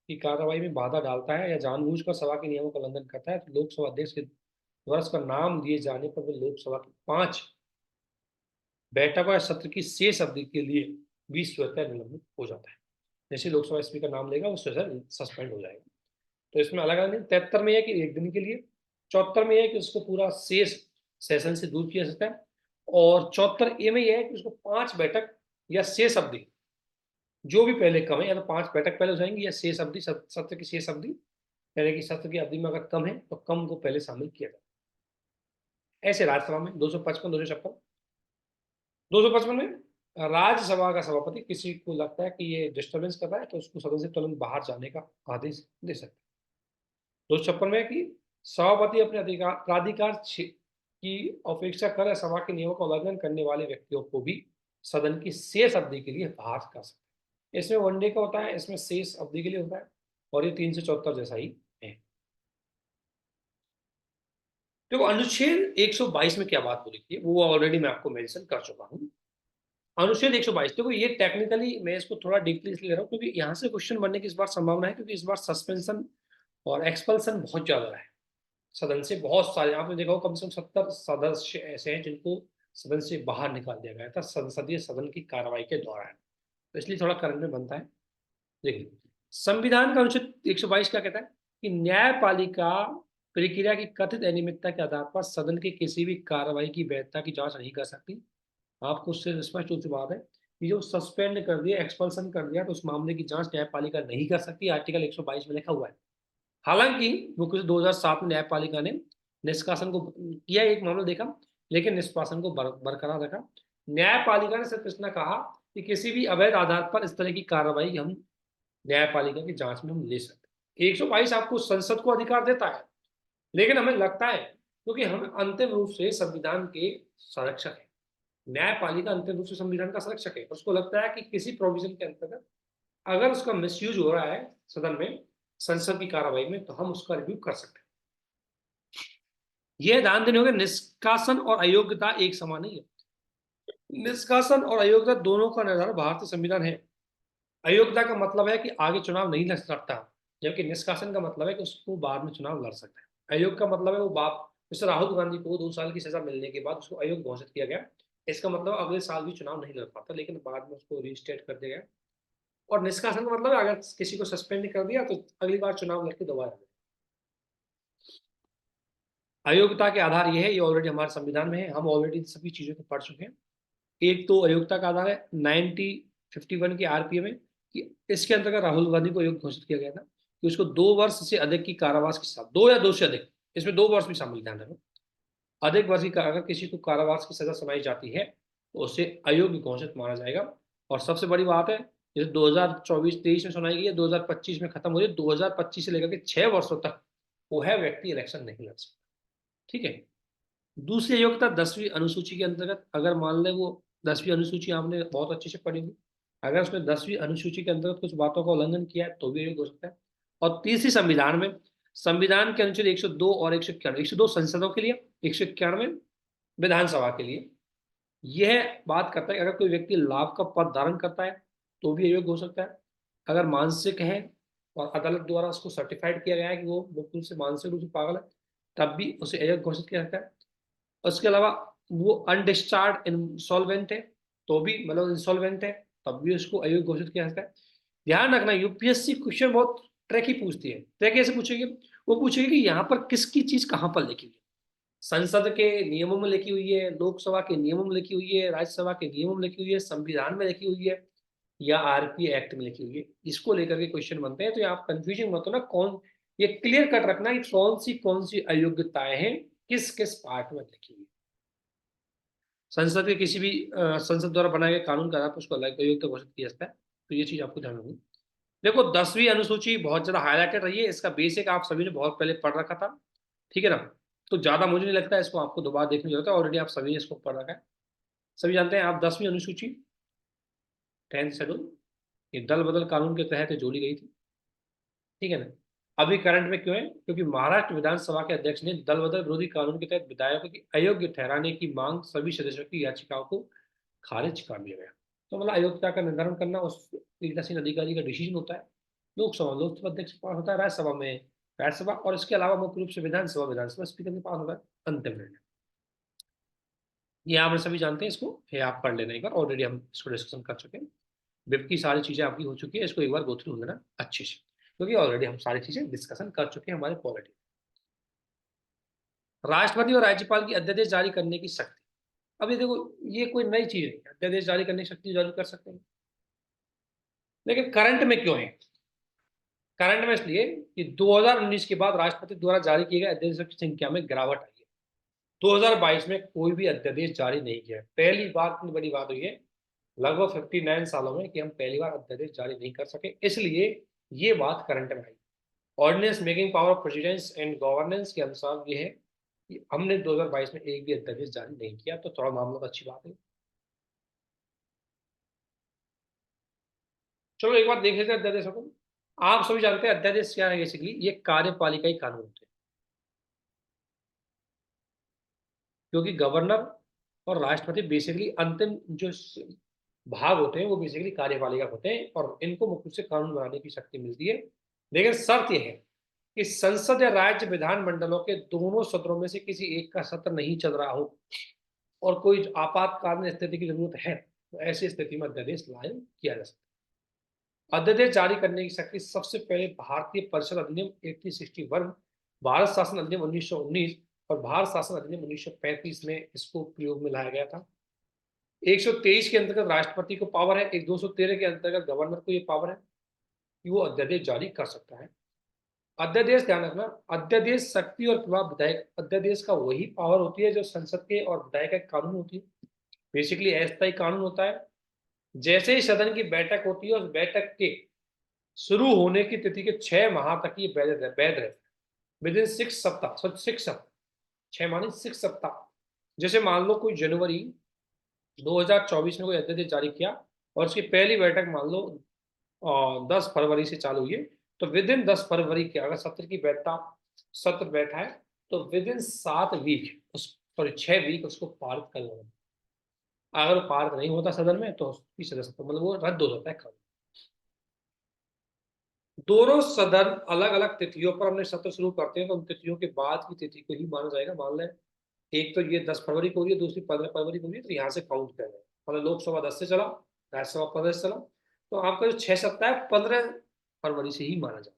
की कार्रवाई में बाधा डालता है या जानबूझकर सभा के नियमों का उल्लंघन करता है, तो लोकसभा अध्यक्ष के द्वारा उसका नाम दिए जाने पर वो लोकसभा की 5 बैठकों या सत्र की शेष अवधि के लिए 20 स्वतः निलंबित हो जाता है। जैसे लोकसभा स्पीकर नाम लेगा वो सेशन सस्पेंड हो जाएगा। तो इसमें अलग अलग नहीं, 73 में है कि 1 दिन के लिए, 74 में है कि उसको पूरा शेष सेशन से दूर किया जाता है, और 74A में यह है कि उसको 5 बैठक या शेष अवधि जो भी पहले कम है, या तो 5 बैठक पहले हो जाएंगी, या शेष अवधि सत्र की शेष अवधि, यानी कि सत्र की अवधि में अगर कम है तो कम को पहले शामिल किया जाए। ऐसे राज्यसभा में 255 256 255 में राज्यसभा का सभापति किसी को लगता है कि ये डिस्टर्बेंस कर रहा है तो उसको सदन से तुरंत बाहर जाने का आदेश दे सकते हैं। 256 में कि सभापति अपने अधिकार प्राधिकार की अपेक्षा कर या सभा के नियमों का उल्लंघन करने वाले व्यक्तियों को भी सदन की शेष अवधि के लिए बाहर कर सकते हैं। इसमें वनडे का होता है, इसमें शेष अवधि के लिए होता है, और ये 374 जैसा ही है। देखो अनुच्छेद 122 में क्या बात हो रही है वो ऑलरेडी मैं आपको मेंशन कर चुका हूँ। अनुच्छेद 122, देखो ये टेक्निकली मैं इसको थोड़ा डीपली इसलिए ले रहा हूँ क्योंकि यहाँ से क्वेश्चन बनने की इस बार संभावना है, क्योंकि इस बार सस्पेंशन और एक्सपल्सन बहुत ज्यादा है। सदन से बहुत सारे, आपने देखा हो कम से कम 70 सदस्य ऐसे हैं जिनको सदन से बाहर निकाल दिया गया था संसदीय सदन की कार्रवाई के दौरान, तो इसलिए थोड़ा करंट में बनता है। देखिए संविधान का अनुच्छेद 122 क्या कहता है कि न्यायपालिका प्रक्रिया की कथित अनियमितता के आधार पर सदन की किसी भी कार्रवाई की वैधता की जांच नहीं कर सकती। आपको उससे स्पष्ट रूप से बात है कि जो सस्पेंड कर दिया, एक्सपल्सन कर दिया, तो उस मामले की जांच न्यायपालिका नहीं कर सकती, आर्टिकल 122 में लिखा हुआ है। हालांकि वो कुछ 2007 में न्यायपालिका ने निष्कासन को किया, एक मामला देखा, लेकिन निष्कासन को बरकरार रखा। न्यायपालिका ने सिर्फ इतना कहा कि किसी भी अवैध आधार पर इस तरह की कार्रवाई हम न्यायपालिका की जांच में हम ले सकते हैं। 122 आपको संसद को अधिकार देता है, लेकिन हमें लगता है क्योंकि हम अंतिम रूप से संविधान के संरक्षक हैं, न्यायपालिका अंतिम रूप से संविधान का संरक्षक है, उसको लगता है कि किसी प्रोविजन के अंतर्गत अगर उसका मिसयूज हो रहा है सदन में, संसद की कार्रवाई में, तो हम उसका रिव्यू कर सकते हैं। यह ध्यान देने होगा निष्कासन और अयोग्यता एक समान नहीं है। निष्कासन और अयोग्यता दोनों का निर्धारण भारतीय संविधान है। अयोग्यता का मतलब है कि आगे चुनाव नहीं लड़ सकता, जबकि निष्कासन का मतलब है कि उसको बाद में चुनाव लड़ सकता है। अयोग्य का मतलब है वो बाप, जैसे राहुल गांधी को 2 साल की सजा मिलने के बाद उसको अयोग्य घोषित किया गया, इसका मतलब अगले साल भी चुनाव नहीं लड़ पाता, लेकिन बाद में उसको रिस्टेट कर दिया गया। और निष्कासन का मतलब अगर किसी को सस्पेंड कर दिया तो अगली बार चुनाव लड़के दोबारा। अयोग्यता के आधार ये है, ये ऑलरेडी हमारे संविधान में है, हम ऑलरेडी सभी चीजों को पढ़ चुके हैं। एक तो अयोग्यता का आधार है 1951 के आरपीए में, कि इसके अंतर्गत राहुल गांधी को अयोग्य घोषित किया गया था कि उसको 2 वर्ष से अधिक की कारावास के साथ, 2 या 2 से अधिक, इसमें 2 वर्ष भी शामिल, ध्यान रखो, अधिक वर्ष की अगर किसी को कारावास की सजा सुनाई जाती है तो उसे अयोग्य घोषित माना जाएगा। और सबसे बड़ी बात है, जैसे 2024-23 में सुनाई गई है, 2025 में खत्म हो रही है, 2025 से लेकर के 6 वर्षों तक वो है व्यक्ति इलेक्शन नहीं लड़ सकता। ठीक है। दूसरी योग्यता 10वीं अनुसूची के अंतर्गत, अगर मान लें वो 10वीं अनुसूची आपने बहुत अच्छे से पढ़ी हुई, अगर उसने 10वीं अनुसूची के अंतर्गत कुछ बातों का उल्लंघन किया है तो भी अयोग्य हो सकता है। और तीसरी संविधान में, संविधान के अनुच्छेद 102 और 191, 102 संसदों के लिए, 191 विधानसभा के लिए, यह बात करता है कि अगर कोई व्यक्ति लाभ का पद धारण करता है तो भी अयोग्य हो सकता है। अगर मानसिक है और अदालत द्वारा उसको सर्टिफाइड किया गया है कि वो बिल्कुल से मानसिक रूप से पागल है, तब भी उसे अयोग्य घोषित किया जाता है। उसके अलावा वो अनडिस्चार्ज इंसॉल्वेंट है तो भी, मतलब इंसॉल्वेंट है, तब भी उसको अयोग्य घोषित किया जाता है। ध्यान रखना, यूपीएससी क्वेश्चन बहुत ट्रैकी पूछती है। ट्रैक कैसे पूछेगी? वो पूछेगी कि यहाँ पर किसकी चीज कहाँ पर लिखी हुई है। संसद के नियमों में लिखी हुई है, लोकसभा के नियमों में लिखी हुई है, राज्यसभा के नियमों में लिखी हुई है, संविधान में लिखी हुई है, या आरपी एक्ट में लिखी हुई है। इसको लेकर के क्वेश्चन बनते हैं। तो आप कंफ्यूजन मत हो ना, कौन, ये क्लियर कट रखना कि कौन सी अयोग्यताएं हैं किस किस पार्ट में लिखी हुई। संसद के किसी भी संसद द्वारा बनाए गए कानून का आधार पर उसको अयोग्य घोषित किया जाता है। तो ये चीज आपको ध्यान रखनी। देखो 10वीं अनुसूची बहुत ज्यादा हाईलाइटेड रही है, इसका बेसिक आप सभी ने बहुत पहले पढ़ रखा था, ठीक है ना। तो ज्यादा मुझे नहीं लगता है इसको आपको दोबारा देखने की जरूरत है, ऑलरेडी आप सभी ने इसको पढ़ रखा है। सभी जानते हैं आप 10वीं अनुसूची 10th शेड्यूल, ये दल बदल कानून के तहत जोड़ी गई थी, ठीक है ना। अभी करंट में क्यों है? क्योंकि महाराष्ट्र विधानसभा के अध्यक्ष ने दल बदल विरोधी कानून के तहत विधायकों की अयोग्य ठहराने की मांग सभी सदस्यों की याचिकाओं को खारिज कर दिया गया। तो मतलब अयोग्यता का निर्धारण करना उस पीठासीन अधिकारी का डिसीजन होता है। लोकसभा अध्यक्ष के पास होता है, राज्यसभा में राज्यसभा, और इसके अलावा मुख्य रूप से विधानसभा स्पीकर के पास होता है अंतिम निर्णय। ये आप सभी जानते हैं, इसको ये आप पढ़ लेना एक बार, ऑलरेडी हम इसको डिस्कशन कर चुके हैं। विप की सारी चीजें आपकी हो चुकी है, इसको एक बार गो थ्रू हो लेना अच्छे से, क्योंकि ऑलरेडी हम सारी चीजें डिस्कशन कर चुके हैं हमारे पॉलिटी। राष्ट्रपति और राज्यपाल की अध्यादेश जारी करने की शक्ति। अभी देखो, ये कोई नई चीज नहीं है, अध्यादेश जारी करने की शक्ति जारी कर सकते हैं, लेकिन करंट में क्यों है? करंट में इसलिए कि 2019 के बाद राष्ट्रपति द्वारा जारी किए गए अध्यादेशों की संख्या में गिरावट आई है। 2022 में कोई भी अध्यादेश जारी नहीं किया है, पहली बार। इतनी बड़ी बात हुई है लगभग 59 सालों में कि हम पहली बार अध्यादेश जारी नहीं कर सके, इसलिए ये बात करंट में आई। Ordinance making power of presidents and governance के अनुसार ये है कि हमने 2022 में एक भी अध्यादेश जारी नहीं किया, तो थोड़ा मामला तो अच्छी बात है। चलो एक बार देख लेते हैं अध्यादेशों को। आप सभी जानते हैं अध्यादेश क्या है, बेसिकली ये कार्यपालिका ही कानून होते हैं, क्योंकि गवर्नर और राष्ट्रपति बेसिकली अंतिम जो भाग होते हैं वो बेसिकली कार्यपालिका होते हैं, और इनको मुख्य रूप से कानून बनाने की शक्ति मिलती है। लेकिन शर्त यह है कि संसद या राज्य विधानमंडलों के दोनों सदनों में से किसी एक का सत्र नहीं चल रहा हो और कोई आपातकालीन स्थिति की जरूरत है, तो ऐसी स्थिति में अध्यादेश लागू किया जा सकता है। अध्यादेश जारी करने की शक्ति सबसे पहले भारतीय परिषद अधिनियम 1861, भारत शासन अधिनियम 1919 और भारत शासन अधिनियम 1935 में इसको प्रयोग में लाया गया था। 123 के अंतर्गत राष्ट्रपति को पावर है, एक 213 के अंतर्गत गवर्नर को ये पावर है कि वो अध्यादेश जारी कर सकता है। अध्यादेश, ध्यान रखना, अध्यादेश शक्ति और प्रभाव विधायक, अध्यादेश का वही पावर होती है जो संसद के और विधायक का कानून होती है। बेसिकली अस्थायी कानून होता है। जैसे ही सदन की बैठक होती है, उस बैठक के शुरू होने की तिथि के 6 माह तक ये वैध रहता है, विद इन 6 सप्ताह, 6 सप्ताह, 6 माह 6 सप्ताह। जैसे मान लो कोई जनवरी 2024 में कोई अध्यादेश जारी किया और उसकी पहली बैठक मान लो 10 फरवरी से चालू हुई है, तो विद इन 10 फरवरी के अगर सत्र बैठा है तो विद इन 7 वीक उस, सॉरी 6 वीक उसको पारित कर लेना। अगर वो पारित नहीं होता सदन में तो उसकी सदस्यता, मतलब वो रद्द हो जाता है कानून। दोनों सदन अलग अलग तिथियों पर अपने सत्र शुरू करते हैं, तो उन तिथियों के बाद की तिथि को ही माना जाएगा। मान लें एक तो ये 10 फरवरी को हुई है, दूसरी 15 फरवरी को हुई है, तो यहाँ से काउंट कर रहे हैं। मतलब लोकसभा 10 से चला, राज्यसभा 15 से चला, तो आपका जो 6 सप्ताह है 15 फरवरी से ही माना जाएगा।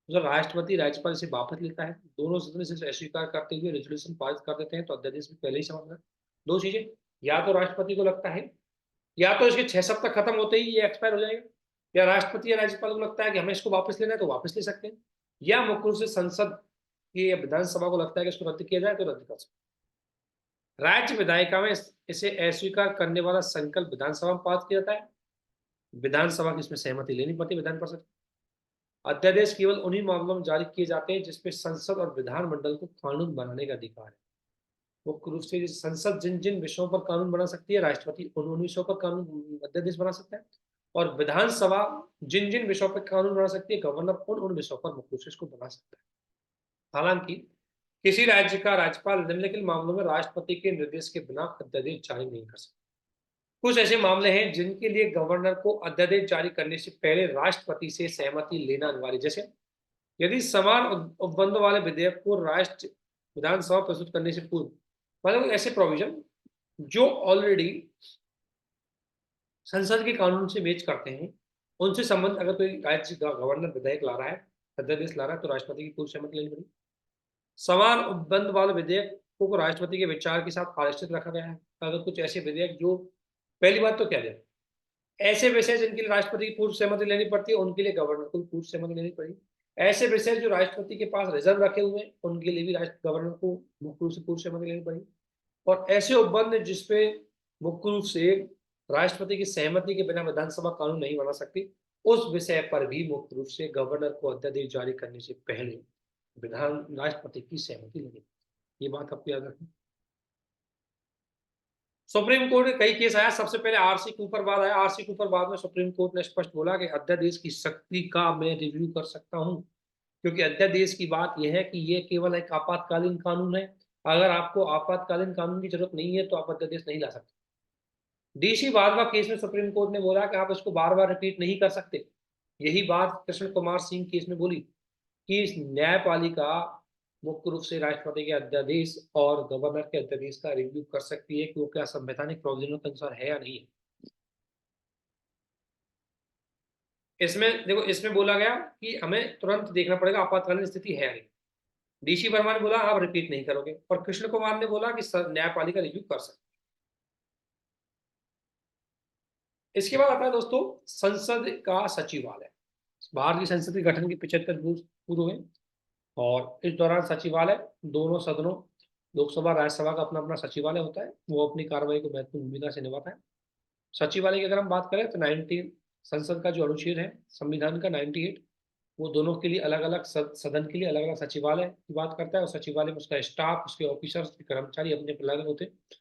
जब राष्ट्रपति राज्यपाल से वापस लेता है, दोनों सदन से अस्वीकार करते हुए रेजोल्यूशन पारित कर देते हैं, तो अध्यादेश में पहले ही समाप्त है। दो चीजें, या तो राष्ट्रपति को लगता है, या तो इसके 6 सप्ताह खत्म होते ही ये एक्सपायर हो जाएगा, या राष्ट्रपति या राज्यपाल को लगता है कि हमें इसको वापस लेना है तो वापस ले सकते हैं, या मुख्य रूप से संसद की या विधानसभा को लगता है कि इसको रद्द किया जाए तो रद्द कर सकते हैं। राज्य विधायिका में इसे अस्वीकार करने वाला संकल्प विधानसभा में पास किया जाता है, विधानसभा की इसमें सहमति लेनी पड़ती है विधान परिषद। अध्यादेश केवल उन्हीं मामलों में जारी किए जाते हैं जिसमें संसद और विधानमंडल को कानून बनाने का अधिकार है। मुख्य रूप से संसद जिन जिन विषयों पर कानून बना सकती है, राष्ट्रपति उन विषयों पर कानून अध्यादेश बना सकता है, और विधानसभा जिन जिन विषयों पर कानून बना सकती है, गवर्नर उन विषयों पर मुख्य रूप से इसको बना सकता है। हालांकि किसी राज्य का राज्यपाल निम्नलिखित मामलों में राष्ट्रपति के निर्देश के बिना अध्यादेश जारी नहीं कर सकता। कुछ ऐसे मामले हैं जिनके लिए गवर्नर को अध्यादेश जारी करने से पहले राष्ट्रपति से सहमति लेना अनिवार्य, जैसे यदि समान उपबंध वाले विधेयक को राष्ट्र विधानसभा प्रस्तुत करने से पूर्व, मतलब ऐसे प्रोविजन जो ऑलरेडी संसद के कानून से मैच करते हैं, उनसे संबंध अगर कोई राज्य का गवर्नर विधेयक ला रहा है, अध्यादेश ला रहा है, तो राष्ट्रपति की पूर्व सहमति लेनी पड़ेगी। समान उपबंध वाले विधेयकों को राष्ट्रपति के विचार के साथ आरक्षित रखा गया है। अगर कुछ ऐसे विधेयक जो, पहली बात तो क्या है, ऐसे विषय जिनके लिए राष्ट्रपति की पूर्व सहमति लेनी पड़ती है, उनके लिए गवर्नर को पूर्व सहमति लेनी पड़ेगी। ऐसे विषय जो राष्ट्रपति के पास रिजर्व रखे हुए हैं, उनके लिए भी गवर्नर को मुख्य रूप से पूर्व सहमति लेनी पड़ेगी। और ऐसे उपबंध जिसपे मुख्य रूप से राष्ट्रपति की सहमति के बिना विधानसभा कानून नहीं बना सकती, उस विषय पर भी मुख्य रूप से गवर्नर को अध्यादेश जारी करने से पहले राष्ट्रपति की सहमति लेनी। ये बात आपको याद रखनी। सुप्रीम कोर्ट में कई केस आया, सबसे पहले आरसी कूपर बाद आया। आरसी कूपर बाद में सुप्रीम कोर्ट ने स्पष्ट बोला कि अध्यादेश की शक्ति का मैं रिव्यू कर सकता हूं, क्योंकि अध्यादेश की बात यह है कि यह केवल एक आपातकालीन कानून है। अगर आपको आपातकालीन कानून की जरूरत नहीं है तो आप अध्यादेश नहीं ला सकते। डीसी बारवा केस में सुप्रीम कोर्ट ने बोला कि आप इसको बार बार रिपीट नहीं कर सकते। यही बात कृष्ण कुमार सिंह केस में बोली कि न्यायपालिका मुख्य रूप से राष्ट्रपति के अध्यादेश और गवर्नर के अध्यादेश का रिव्यू कर सकती है कि वो क्या संवैधानिक प्रोविजनों के अनुसार है या नहीं है। इसमें देखो, इसमें बोला गया कि हमें तुरंत देखना पड़ेगा आपातकालीन स्थिति है या नहीं। डीसी वर्मा ने बोला आप रिपीट नहीं करोगे, और कृष्ण कुमार ने बोला कि न्यायपालिका रिव्यू कर सकती। इसके बाद आता है दोस्तों संसद का सचिवालय। भारतीय संसद के गठन के 75 वर्ष पूरे हुए, और इस दौरान सचिवालय दोनों सदनों, लोकसभा राज्यसभा का अपना अपना सचिवालय होता है, वो अपनी कार्रवाई को महत्वपूर्ण भूमिका से निभाता है। सचिवालय की अगर हम बात करें तो 19 संसद का जो अनुच्छेद है संविधान का 98, वो दोनों के लिए अलग अलग सदन के लिए अलग अलग सचिवालय की बात करता है, और सचिवालय में उसका स्टाफ, उसके ऑफिसर्स, उसके कर्मचारी अपने अलग होते हैं।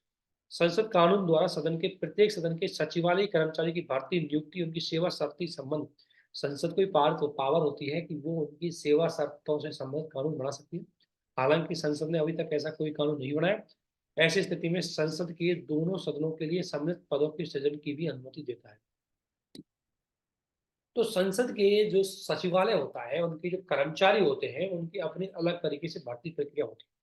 संसद कानून द्वारा सदन के प्रत्येक सदन के सचिवालय कर्मचारी की भारतीय नियुक्ति, उनकी सेवा शर्ती संबंध, संसद को पावर होती है कि वो उनकी सेवा शर्तों से संबंधित कानून बना सकती है। हालांकि संसद ने अभी तक ऐसा कोई कानून नहीं बनाया। ऐसी स्थिति में संसद के दोनों सदनों के लिए सम्मिलित पदों के सृजन की भी अनुमति देता है। तो संसद के जो सचिवालय होता है, उनके जो कर्मचारी होते हैं, उनकी अपनी अलग तरीके से भर्ती प्रक्रिया होती है।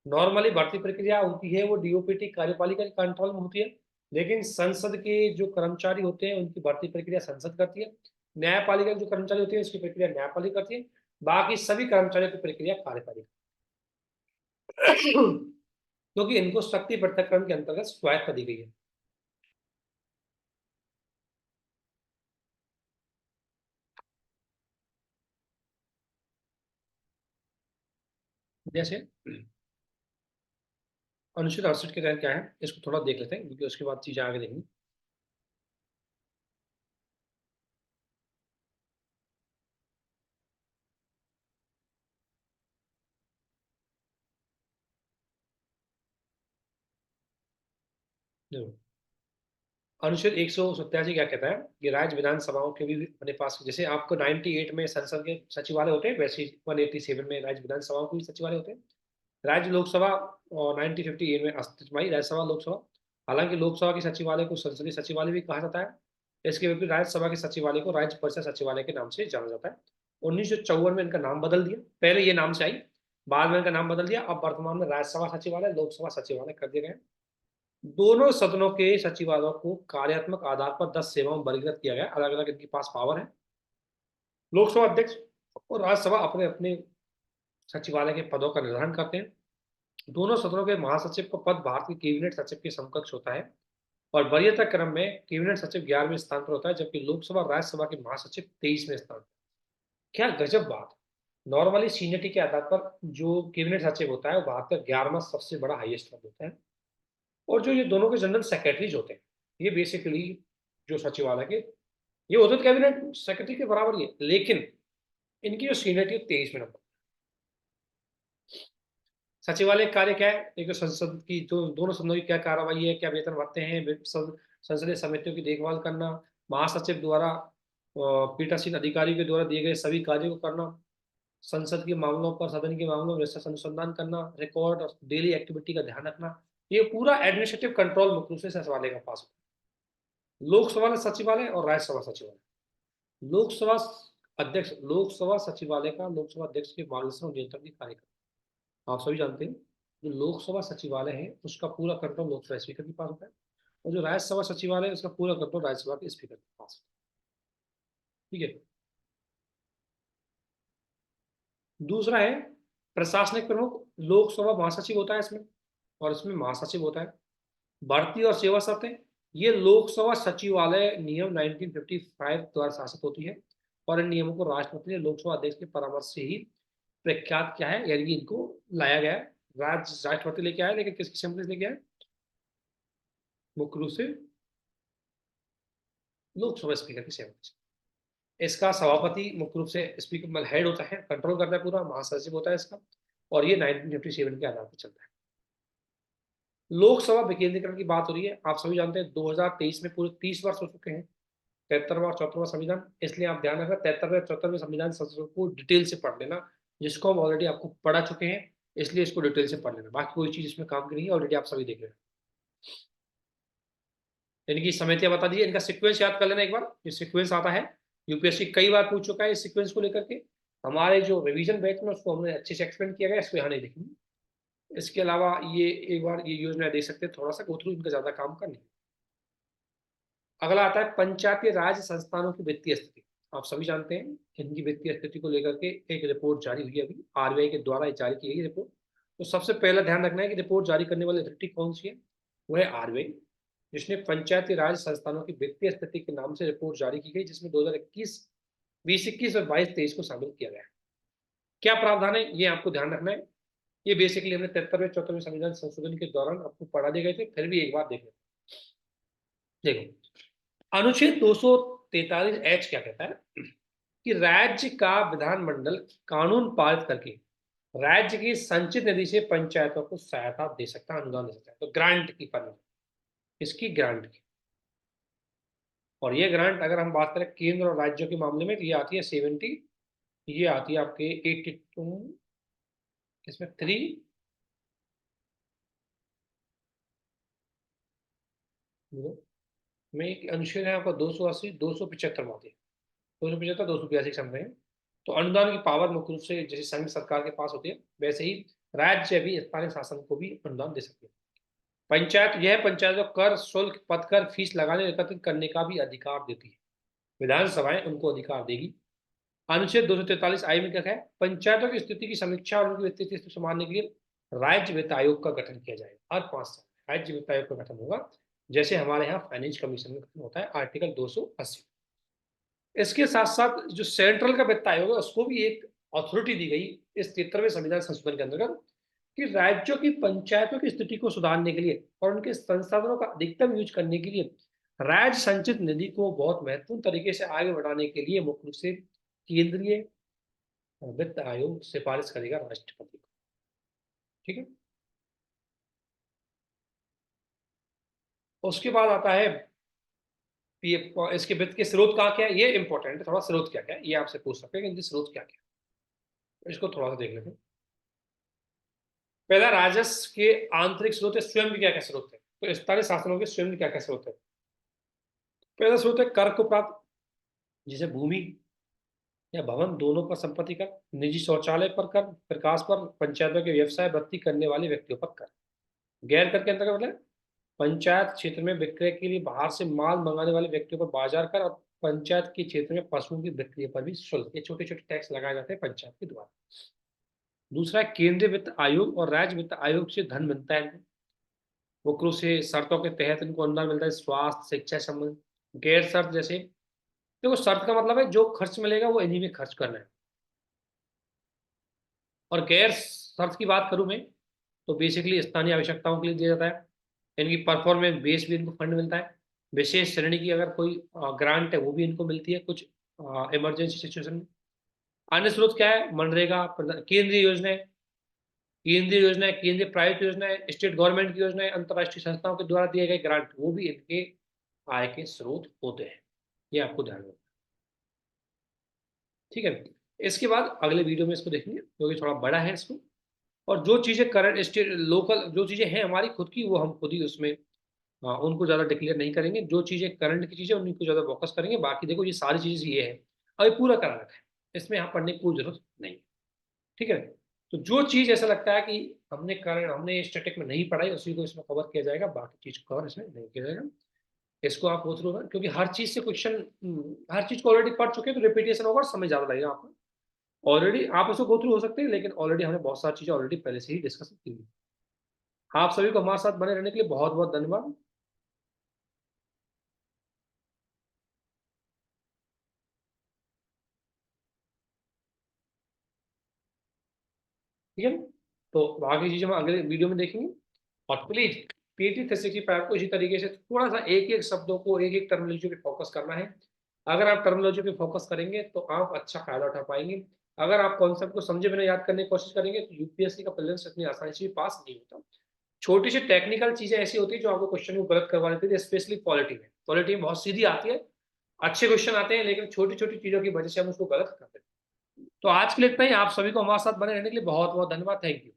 नॉर्मली भर्ती प्रक्रिया होती है वो डीओपीटी कार्यपालिका के कंट्रोल में होती है, लेकिन संसद के जो कर्मचारी होते हैं उनकी भर्ती प्रक्रिया संसद करती है। न्यायपालिका के जो कर्मचारी होते हैं उसकी प्रक्रिया न्यायपालिका करती है। बाकी सभी कर्मचारियों की प्रक्रिया कार्यपालिका क्योंकि इनको शक्ति पृथक्करण के अंतर्गत स्वायत्तता दी गई है। जैसे अनुच्छेद 68 के तहत क्या है, इसको थोड़ा देख लेते हैं क्योंकि उसके बाद चीजें आगे देखेंगे। देखो, अनुच्छेद 187 क्या कहता है कि राज्य विधानसभाओं के भी अपने पास, जैसे आपको 98 में संसद के सचिवालय होते हैं, वैसे 187 में राज्य विधानसभाओं के भी सचिवालय होते हैं। राज्य लोकसभा और 1958 में अस्तित्व में आई राज्यसभा लोकसभा। हालांकि लोकसभा के सचिवालय को संसदीय सचिवालय भी कहा जाता है। इसके विपरीत राज्यसभा के सचिवालय को राज्य परिषद सचिवालय के नाम से जाना जाता है। 1954 में इनका नाम बदल दिया, पहले ये नाम से आई, बाद में इनका नाम बदल दिया। अब वर्तमान में राज्यसभा सचिवालय लोकसभा सचिवालय कर दिए गए। दोनों सदनों के सचिवालयों को कार्यात्मक आधार पर 10 सेवाओं में वर्गीकृत किया गया, अलग अलग इनके पास पावर है। लोकसभा अध्यक्ष और राज्यसभा अपने अपने सचिवालय के पदों का निर्धारण करते हैं। दोनों सदनों के महासचिव का पद भारत के कैबिनेट सचिव के समकक्ष होता है। और वरीयता क्रम में कैबिनेट सचिव 11वें स्थान पर होता है, जबकि लोकसभा और राज्यसभा के महासचिव 23वें स्थान पर। क्या गजब बात है। नॉर्मली सीनियरिटी के आधार पर जो कैबिनेट सचिव होता है वो भारत का 11वां सबसे बड़ा हाईएस्ट पद होता है। और जो ये दोनों के जनरल सेक्रेटरीज होते हैं, ये बेसिकली जो सचिवालय के, ये होते तो कैबिनेट सेक्रेटरी के बराबर ही है, लेकिन इनकी जो सीनियरिटी 23वें नंबर। सचिवालय कार्य क्या है? एक तो संसद की जो दोनों सदनों की क्या कार्रवाई है, क्या वेतन भत्ते हैं, संसदीय समितियों की देखभाल करना, महासचिव द्वारा पीठासीन अधिकारियों के द्वारा दिए गए सभी कार्यों को करना, संसद के मामलों पर, सदन के मामलों में विस्तृत अनुसंधान करना, रिकॉर्ड और डेली एक्टिविटी का ध्यान रखना, ये पूरा एडमिनिस्ट्रेटिव कंट्रोल मुख्य रूप से सचिवालय का पास होता है। लोकसभा सचिवालय और राज्यसभा सचिवालय। लोकसभा अध्यक्ष, लोकसभा सचिवालय का लोकसभा अध्यक्ष के मार्गदर्शन और नियंत्रण की कार्य करता है। आप सभी जानते हैं जो लोकसभा सचिवालय है उसका पूरा कंट्रोल लोकसभा स्पीकर के पास होता है, और जो राज्यसभा सचिवालय है उसका पूरा कंट्रोल राज्यसभा के स्पीकर के पास होता है। ठीक है। दूसरा है प्रशासनिक प्रमुख। लोकसभा महासचिव होता है इसमें, और इसमें महासचिव होता है। भर्ती और सेवा शर्तें, ये लोकसभा सचिवालय नियम 1955 द्वारा शासित होती है, और इन नियमों को राष्ट्रपति ने लोकसभा अध्यक्ष के परामर्श से ही प्रख्यात किया है, यानी कि इनको लाया गया है। राष्ट्रपति लेके आया, लेकिन किसकी सहमति से लेके आया? मुख्य रूप से लोकसभा स्पीकर की सहमति से। इसका सभापति मुख्य रूप से स्पीकर मतलब हेड होता है, कंट्रोल करता है पूरा, महासचिव होता है इसका, और ये 1957 के आधार पर चलता है। लोकसभा विकेंद्रीकरण की बात हो रही है। आप सभी जानते हैं 2023 में पूरे 30 वर्ष हो चुके हैं 73वां और 74वां संविधान, इसलिए आप ध्यान रखना 73वें और 74वें संविधान संशोधन को डिटेल से पढ़ लेना, जिसको हम ऑलरेडी आपको पढ़ा चुके हैं, इसलिए इसको डिटेल से पढ़ लेना। बाकी कोई चीज इसमें काम की नहीं है, ऑलरेडी आप सभी देख लेना। इनकी समितियां बता दीजिए, इनका सीक्वेंस याद कर लेना एक बार। ये सीक्वेंस आता है, यूपीएससी कई बार पूछ चुका है इस सीक्वेंस को लेकर के। हमारे जो रिवीजन बैच में उसको हमने अच्छे से एक्सप्लेन किया गया, इसको यहाँ नहीं देखेंगे। इसके अलावा ये एक बार ये योजना देख सकते हैं, थोड़ा सा गो थ्रू, इनका ज्यादा काम करनी। अगला आता है पंचायती राज संस्थानों की वित्तीय स्थिति। आप सभी जानते हैं इनकी वित्तीय स्थिति को लेकर के एक रिपोर्ट जारी हुई है, अभी आरबीआई के द्वारा जारी की गई रिपोर्ट। तो सबसे पहला ध्यान रखना है कि रिपोर्ट जारी करने वाली अथॉरिटी कौन सी है? वो है आरबीआई, जिसने पंचायती राज संस्थानों की वित्तीय स्थिति के नाम से रिपोर्ट जारी की गई, जिसमें 2021, 2021 और 22-23 को शामिल किया गया है। क्या प्रावधान है ये आपको ध्यान रखना है। ये बेसिकली हमने 73वें 74वें संविधान संशोधन के दौरान आपको पढ़ा दिए गए थे, फिर भी एक बार देख देखो। अनुच्छेद 243 एच क्या कहता है कि राज्य का विधानमंडल कानून पारित करके राज्य की संचित निधि से पंचायतों को सहायता दे सकता है, अनुदान दे सकता है। तो ग्रांट की परमिशन, इसकी ग्रांट की। और ये ग्रांट अगर हम बात करें केंद्र और राज्यों के मामले में, तो ये आती है 70, ये आती है आपके 82, इसमें 3, में एक अनुच्छेद है आपका 280, 275 में आती है, 275, 282 समझ हैं। तो अनुदान की पावर मुख्य रूप से जैसे संघ सरकार के पास होती है, वैसे ही राज्य भी स्थानीय शासन को भी अनुदान दे सकते हैं। पंचायत, यह पंचायत को कर, शुल्क, पदकर, फीस लगाने, एकत्रित करने का भी अधिकार देती है। विधानसभाएं उनको अधिकार देगी। अनुच्छेद 243 आई में क्या है? पंचायतों की स्थिति की समीक्षा और उनकी वित्तीय स्थिति संभालने के लिए राज्य वित्त आयोग का गठन किया जाएगा। हर 5 साल राज्य वित्त आयोग का गठन होगा, जैसे हमारे यहाँ फाइनेंस कमीशन में गठन होता है, आर्टिकल 280। इसके साथ साथ जो सेंट्रल का वित्त आयोग है उसको भी एक अथॉरिटी दी गई इस 73वें संविधान संशोधन के अंतर्गत, कि राज्यों की पंचायतों की स्थिति को सुधारने के लिए और उनके संसाधनों का अधिकतम यूज करने के लिए राज्य संचित निधि को बहुत महत्वपूर्ण तरीके से आगे बढ़ाने के लिए मुख्य रूप से केंद्रीय वित्त आयोग सिफारिश करेगा राष्ट्रपति को। ठीक है। उसके बाद आता है इसके वित्त के स्रोत कहाँ क्या है, ये इंपॉर्टेंट है थोड़ा। स्रोत क्या क्या है ये आपसे पूछ सकते हैं कि इनके स्रोत क्या क्या है, इसको थोड़ा सा देख लेते हैं। पहला, राजस्व के आंतरिक स्रोत है, स्वयं के क्या क्या स्रोत है। तो स्थानीय शासनों के स्वयं के क्या क्या स्रोत है? पहला स्रोत है कर को प्राप्त, जैसे भूमि या भवन दोनों पर संपत्ति कर, निजी शौचालय पर कर, प्रकाश पर, पंचायतों के व्यवसाय वृत्ति करने वाले व्यक्तियों पर कर। गैर कर के अंतर्गत मतलब पंचायत क्षेत्र में विक्रय के लिए बाहर से माल मंगाने वाले व्यक्तियों पर बाजार कर, और पंचायत के क्षेत्र में पशुओं की बिक्री पर भी शुल्क। ये छोटे छोटे टैक्स लगाए जाते हैं पंचायत के द्वारा। दूसरा, केंद्रीय वित्त आयोग और राज्य वित्त आयोग से धन मिलता है। मुख्य रूप से शर्तों के तहत इनको अनुदान मिलता है स्वास्थ्य, शिक्षा संबंध। गैर शर्त जैसे, देखो शर्त का मतलब है जो खर्च मिलेगा वो इन्हीं में खर्च करना है। और गैर शर्त की बात करूं मैं, तो बेसिकली स्थानीय आवश्यकताओं के लिए दिया जाता है। इनकी परफॉर्मेंस बेस भी इनको फंड मिलता है। विशेष श्रेणी की अगर कोई ग्रांट है वो भी इनको मिलती है कुछ इमरजेंसी सिचुएशन में। अन्य स्रोत क्या है? मनरेगा, केंद्रीय योजनाएं, केंद्रीय प्राइवेट योजनाएं, स्टेट गवर्नमेंट की योजनाएं, अंतर्राष्ट्रीय संस्थाओं के द्वारा दिए गए ग्रांट, वो भी इनके आय के स्रोत होते हैं। ये आपको ध्यान रखना, ठीक है। इसके बाद अगले वीडियो में इसको देखेंगे क्योंकि थोड़ा बड़ा है इसको। और जो चीजें करंट स्टेट लोकल जो चीजें हैं हमारी खुद की, वो हम खुद ही उसमें उनको ज्यादा डिक्लेयर नहीं करेंगे। जो चीजें करंट की चीजें उनको ज्यादा फोकस करेंगे। बाकी देखो ये सारी चीजें ये है, अभी पूरा करा रखा है, इसमें यहाँ पढ़ने की कोई जरूरत नहीं है, ठीक है। तो जो चीज ऐसा लगता है कि हमने स्टैटिक में नहीं पढ़ाई, उसी को इसमें कवर किया जाएगा, बाकी चीज को कवर इसमें नहीं किया जाएगा। इसको आप गो थ्रू करें क्योंकि हर चीज से क्वेश्चन, हर चीज को ऑलरेडी पढ़ चुके हैं तो रिपीटेशन होगा और समय ज्यादा लगेगा आपको। ऑलरेडी आप उसको गो थ्रू हो सकते हैं, लेकिन ऑलरेडी हमने बहुत सारी चीजें ऑलरेडी पहले से ही डिस्कस की हुई। आप सभी को हमारे साथ बने रहने के लिए बहुत बहुत धन्यवाद। ठीक है, तो बाकी चीजें हम अगले वीडियो में देखेंगे। और प्लीज पीटी 365 को इसी तरीके से थोड़ा सा एक एक शब्दों को, एक एक टर्मिनोलॉजी पे फोकस करना है। अगर आप टर्मिनोलॉजी पे फोकस करेंगे तो आप अच्छा फायदा उठा पाएंगे। अगर आप कॉन्सेप्ट को समझे बिना याद करने की कोशिश करेंगे तो यूपीएससी का प्रीलिम्स इतनी आसानी से पास नहीं होता। छोटी सी टेक्निकल चीजें ऐसी होती है जो आपको क्वेश्चन को गलत करवा देती है, स्पेशली पॉलिटी में। पॉलिटी में बहुत सीधी आती है, अच्छे क्वेश्चन आते हैं, लेकिन छोटी छोटी चीजों की वजह से हम उसको गलत करते हैं। तो आज के लिए इतना ही। आप सभी को हमारे साथ बने रहने के लिए बहुत बहुत धन्यवाद। Thank you.